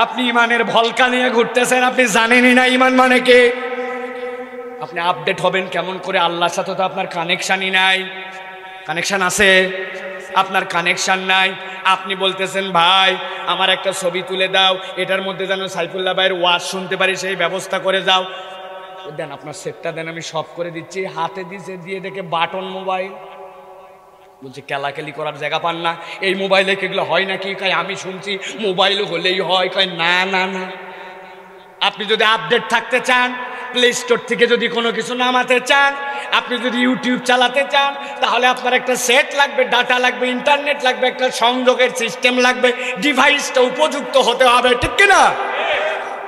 আপনি ঈমানের ভলকা নিয়ে ঘুরতেছেন, আপনি জানেনই না ঈমান মানে কি। আপনি আপডেট হবেন কেমন করে? আল্লাহর সাথে তো আপনার কানেকশনই নাই। কানেকশন আছে? আপনার কানেকশন নাই। আপনি বলতেছেন ভাই আমার একটা ছবি তুলে দাও, এটার মধ্যে যেন সাইফুল্লাহ ভাইয়ের ওয়াজ শুনতে পারি, সেই ব্যবস্থা করে যাও। দেন আপনার সেটটা দেন, আমি সব করে দিচ্ছি। হাতে দিছে, দিয়ে দেখে বাটন মোবাইল। বলছে কেলাকেলি করার জায়গা পান না, এই মোবাইলে এগুলো হয় নাকি? কয় আমি শুনছি মোবাইল হলেই হয়। কয় না না না, আপনি যদি আপডেট থাকতে চান, প্লে স্টোর থেকে যদি কোনো কিছু নামাতে চান, আপনি যদি ইউটিউব চালাতে চান, তাহলে আপনার একটা সেট লাগবে, ডাটা লাগবে, ইন্টারনেট লাগবে, একটা সংযোগের সিস্টেম লাগবে, ডিভাইসটা উপযুক্ত হতে হবে, ঠিক কিনা?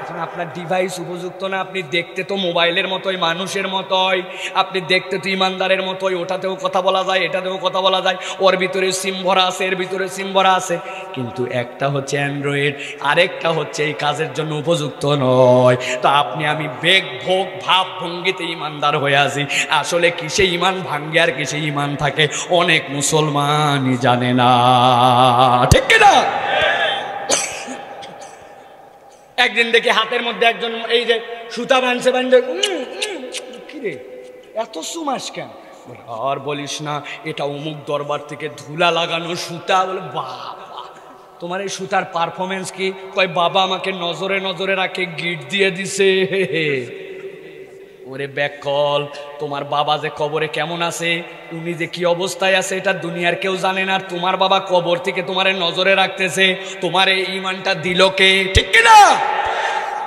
এখন আপনার ডিভাইস উপযুক্ত না, আপনি দেখতে তো মোবাইলের মতোই, মানুষের মতোই, আপনি দেখতে তো ইমানদারের মতোই, ওটাতেও কথা বলা যায়, এটাতেও কথা বলা যায়, ওর ভিতরে সিম ভরা আছে, এর ভিতরে সিম ভরা আছে, কিন্তু একটা হচ্ছে অ্যান্ড্রয়েড, আরেকটা হচ্ছে এই কাজের জন্য উপযুক্ত নয়। তো আপনি আমি বেগ ভোগ ভাব ভঙ্গিতে ইমানদার হয়ে আছি, আসলে কিসে ইমান ভাঙ্গে আর কিসে ইমান থাকে অনেক মুসলমানই জানে না, ঠিক কিনা? একদিন দেখি হাতের মধ্যে একজন এই যে সুতা বানছে, বান্ধে কিরে এত সুমাস কেন? আর বলিস না, এটা অমুক দরবার থেকে ধুলা লাগানো সুতা। বলে বাবা তোমার এই সুতার পারফরমেন্স কি? কয় বাবা আমাকে নজরে নজরে রাখে, গিট দিয়ে দিছে। ওরে ব্যাকল, তোমার বাবা যে কবরে কেমন আছে, উনি যে কি অবস্থায় আছে, এটা দুনিয়ার কেউ জানে না। আর তোমার বাবা কবর থেকে তোমার নজরে রাখতেছে, তোমার এই ঈমানটা দিল কে, ঠিক কিনা?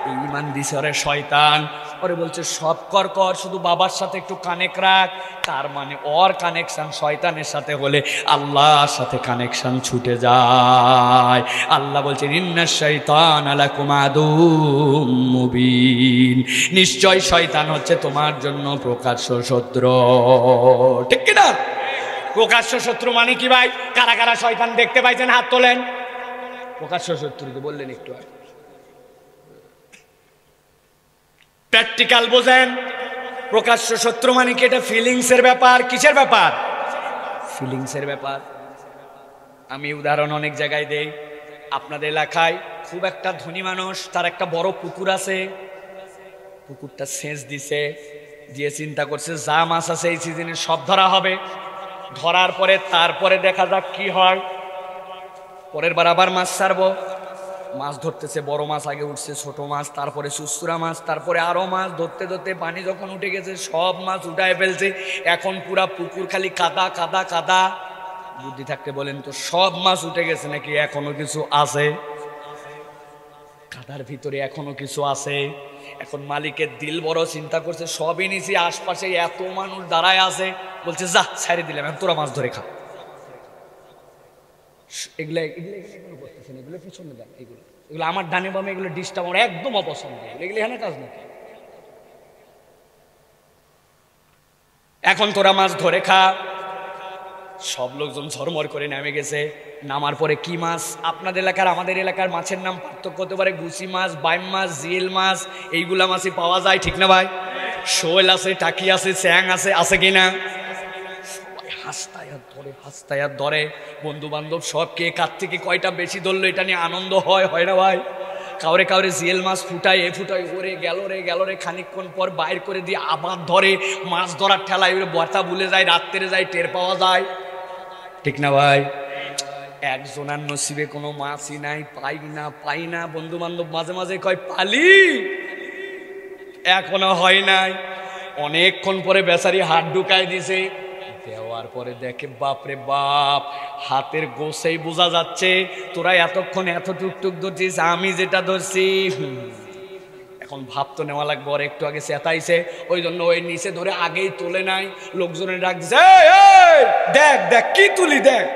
এই ঈমান দিছে ওরে শয়তান। ওরে বলছে সব কর কর, শুধু বাবার সাথে একটু কানেক্ট রাখ। তার মানে ওর কানেকশন শয়তানের সাথে হলে আল্লাহর সাথে কানেকশন ছুটে যায়। আল্লাহ বলছেন ইন্নাশ শাইতানা লাকুম আদুউম মুবিন, নিশ্চয় শয়তান হচ্ছে তোমার জন্য প্রকাশ্য শত্রু, ঠিক কি না? প্রকাশ্য শত্রু মানে কি ভাই? কারা কারা শয়তান দেখতে পাইছেন হাত তোলেন। প্রকাশ্য শত্রু তো বললেন একটু আগে, প্র্যাকটিক্যাল বোঝেন। প্রকাশ্য শত্রু মানে কি? এটা ফিলিংসের ব্যাপার। কিসের ব্যাপার? ফিলিংসের ব্যাপার। আমি উদাহরণ অনেক জায়গায় দেই। আপনাদের এলাকায় খুব একটা ধনী মানুষ, তার একটা বড় পুকুর আছে, পুকুরটা সেচ দিছে, দিয়ে চিন্তা করছে যা মাছ আছে এই সিজনে সব ধরা হবে। ধরার পরে তারপরে দেখা যাক কি হয়, পরের বার আবার মাছ ছাড়বো। মাছ ধরতেছে, বড় মাছ আগে উঠছে, ছোট মাছ, তারপরে সুসুরা মাছ, তারপরে আরো মাছ ধরতে ধরতে পানি যখন উঠে গেছে সব মাছ উঠায় ফেলছে। এখন পুরা পুকুর খালি কাদা কাদা কাদা। বুদ্ধি থাকতে বলেন তো, সব মাছ উঠে গেছে নাকি এখনো কিছু আছে? কাদার ভিতরে এখনো কিছু আছে। এখন মালিকের দিল বড়, চিন্তা করছে সবই নিছি, আশপাশে এত মানুষ দাঁড়ায় আছে, বলছে যা ছাড়ে দিলাম, তোরা মাছ ধরে খা। এগুলো করতেছেন, এগুলো পিছনে দেন, এগুলো এগুলো আমার ডানে বামে, এগুলো ডিস্টার্ব আমার একদম অপছন্দ, এগুলো এখানে কাজ নাকি। এখন তোরা মাছ ধরে খা। সব লোকজন ঝরমর করে নেমে গেছে। নামার পরে কি মাছ, আপনাদের এলাকার আমাদের এলাকার মাছের নাম পার্থক্য হতে পারে, গুছি মাছ, বাইম মাছ, জিয়েল মাছ, এইগুলা মাছই পাওয়া যায়, ঠিক না ভাই? শোল আছে, টাকি আছে, চ্যাং আছে, আছে কিনা? সবাই হাসতায়াত ধরে, বন্ধু বান্ধব সব কে কার থেকে কয়টা বেশি ধরলো এটা নিয়ে আনন্দ হয়, হয় না ভাই? কাউরে কাউরে জিয়েল মাছ ফুটায়, ওরে গেল রে, খানিকক্ষণ পর বাইর করে দিয়ে আবার ধরে। মাছ ধরার ঠেলায় ওরে বর্তা ভুলে যায়, রাত্রে যায়, টের পাওয়া যায়, ঠিক না ভাই? একজনের নসিবে কোনো মাছই নাই, পাই না। বন্ধু বান্ধব মাঝে মাঝে কয় পালি, এখনো হয় নাই। অনেকক্ষণ পরে বেচারি হাত ঢুকায় দিছে, দেওয়ার পরে দেখে বাপরে বাপ, হাতের গোছেই বোঝা যাচ্ছে তোরা এতক্ষণ এত টুকটুক ধরছিস, আমি যেটা ধরছি। এখন ভাব তো নেওয়া লাগবে, ওর একটু আগে চেতাইছে, ওই জন্য ওই নিচে ধরে আগেই তোলে নাই। লোকজনের ডাক দিছে, দেখ দেখ কি তুলি দেখ।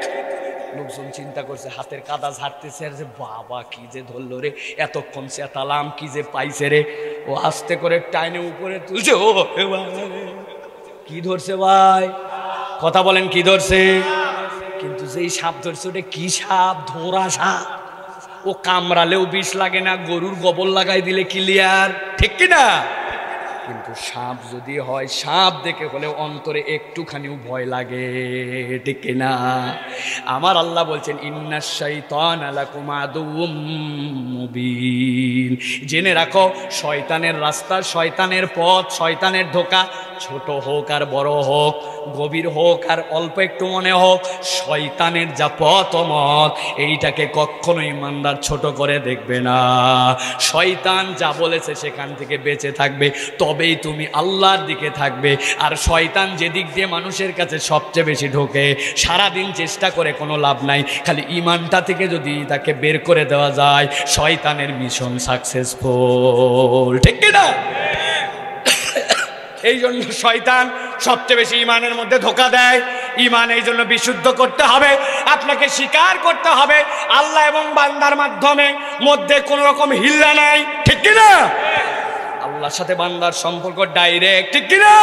লোকজন চিন্তা করছে, হাতের কাদা ঝাড়তেছে, আর যে বাবা কি যে ধরলো রে, এতক্ষণ চেতালাম, কি যে পাইছে রে। ও আস্তে করে টাইনে উপরে তুলছে, ও কি ধরছে ভাই, কথা বলেন কি ধরছে? কিন্তু যেই সাপ ধরছে ওটা কি সাপ? ধরা সাপ। ও কামড়ালেও বিষ লাগে না, গরুর গোবর লাগাই দিলে ক্লিয়ার, ঠিক কিনা? কিন্তু সাপ যদি হয়, সাপ দেখে হলে অন্তরে একটুখানিও ভয় লাগে, ঠিক কিনা? আমার আল্লাহ বলছেন ইন্নাশ শাইতানা লাকুম আদুউম মুবিন, জেনে রাখো শয়তানের রাস্তা, শয়তানের পথ, শয়তানের ধোঁকা, ছোট হোক আর বড় হোক, গভীর হোক আর অল্প একটু মনে হোক, শয়তানের যা পথ মত, এইটাকে কখনো ইমানদার ছোট করে দেখবে না। শয়তান যা বলেছে সেখান থেকে বেঁচে থাকবে, তবেই তুমি আল্লাহর দিকে থাকবে। আর শয়তান যেদিক দিয়ে মানুষের কাছে সবচেয়ে বেশি ঢোকে, সারাদিন চেষ্টা করে কোনো লাভ নাই, খালি ইমানটা থেকে যদি তাকে বের করে দেওয়া যায়, শয়তানের মিশন সাকসেসফুল, ঠিক কিনা? এই জন্য শয়তান সবচেয়ে বেশি ইমানের মধ্যে ধোঁকা দেয়। ইমান এই জন্য বিশুদ্ধ করতে হবে, আপনাকে স্বীকার করতে হবে আল্লাহ এবং বান্দার মাধ্যমে মধ্যে কোনো রকম হিল্লা নাই, ঠিক কিনা? আল্লাহর সাথে বান্দার সম্পর্ক ডাইরেক্ট, ঠিক কিনা?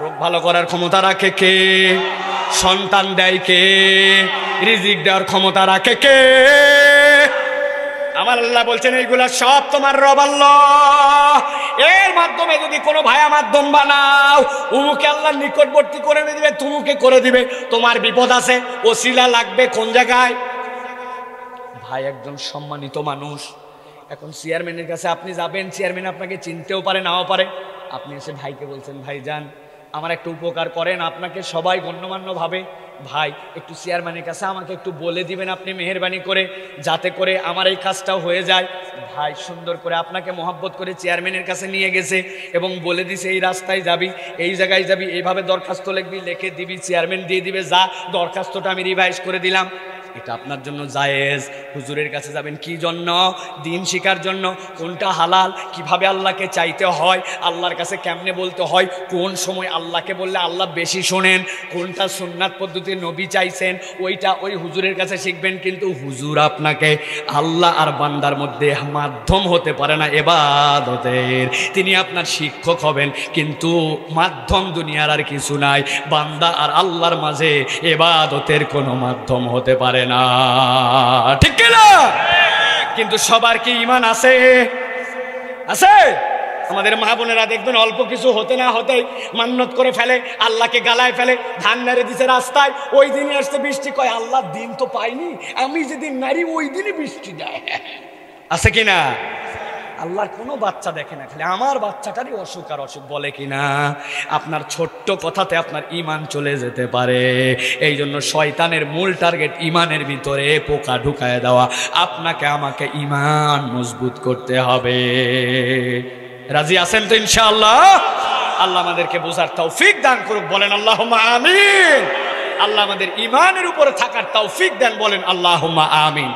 রোগ ভালো করার ক্ষমতা রাখে কে? সন্তান দেয় কে? রিজিক দেওয়ার ক্ষমতা রাখে কে? আমার আল্লাহ বলছেন এইগুলা সব তোমার রব আল্লাহ। এর মাধ্যমে যদি কোনো ভায়া মাধ্যম বানাও, উমুকে আল্লাহর নিকটবর্তী করে দিবে, তুমুকে করে দিবে, তোমার বিপদ আছে, ওসিলা লাগবে কোন জায়গায়? ভাই একজন সম্মানিত মানুষ, এখন চেয়ারম্যানের কাছে আপনি যাবেন, চেয়ারম্যান আপনাকে চিনতেও পারে নাও পারে, আপনি এসে ভাইকে বলছেন ভাই যান আমার একটা উপকার করেন, আপনাকে সবাই গণ্যমান্য ভাবে, ভাই একটু চেয়ারম্যানের কাছে আমাকে একটু বলে দিবেন আপনি মেহেরবানি করে, যাতে করে আমার এই কাজটাও হয়ে যায়। ভাই সুন্দর করে আপনাকে মহব্বত করে চেয়ারম্যানের কাছে নিয়ে গেছে এবং বলে দিছে এই রাস্তায় যাবি, এই জায়গায় যাবি, এইভাবে দরখাস্ত লিখবি, লিখে দিবি, চেয়ারম্যান দিয়ে দিবে, যা দরখাস্তটা আমি রিভাইজ করে দিলাম। এটা আপনার জন্য জায়েজ। হুজুরের কাছে যাবেন কি জন্য? দিন শিখার জন্য, কোনটা হালাল, কিভাবে আল্লাহকে চাইতে হয়, আল্লাহর কাছে কেমনে বলতে হয়, কোন সময় আল্লাহকে বললে আল্লাহ বেশি শোনেন, কোনটা সুন্নাত পদ্ধতির নবী চাইছেন, ওইটা ওই হুজুরের কাছে শিখবেন। কিন্তু হুজুর আপনাকে আল্লাহ আর বান্দার মধ্যে মাধ্যম হতে পারে না ইবাদতের, তিনি আপনার শিক্ষক হবেন, কিন্তু মাধ্যম দুনিয়ার আর কিছু নাই। বান্দা আর আল্লাহর মাঝে ইবাদতের কোনো মাধ্যম হতে পারে না, ঠিক না? কিন্তু সবার কি ঈমান আছে? আছে? আমাদের মা বোনেরা দেখবেন অল্প কিছু হতে না হতেই মান্নত করে ফেলে, আল্লাহকে গালায় ফেলে, ধান নাড়ে দিছে রাস্তায়, ওই দিনই আসতে বৃষ্টি, কয় আল্লাহ দিন তো পাইনি, আমি যেদিন নারী ওই দিনই বৃষ্টি দেয়। আছে কিনা? আল্লাহর কোনো বাচ্চা দেখে না, খালি আমার বাচ্চাটারই অসুখ আর অসুখ বলে কিনা। আপনার ছোট্ট কথাতে আপনার ঈমান চলে যেতে পারে। এই জন্য শয়তানের মূল টার্গেট ঈমানের ভিতরে পোকা ঢুকায় দেওয়া। আপনাকে আমাকে ঈমান মজবুত করতে হবে। রাজি আছেন তো ইনশাআল্লাহ? আল্লাহ আমাদেরকে বোঝার তৌফিক দান করুক, বলেন আল্লাহুম্মা আমিন। আল্লাহ আমাদের ঈমানের উপরে থাকার তৌফিক দেন, বলেন আল্লাহুম্মা আমিন।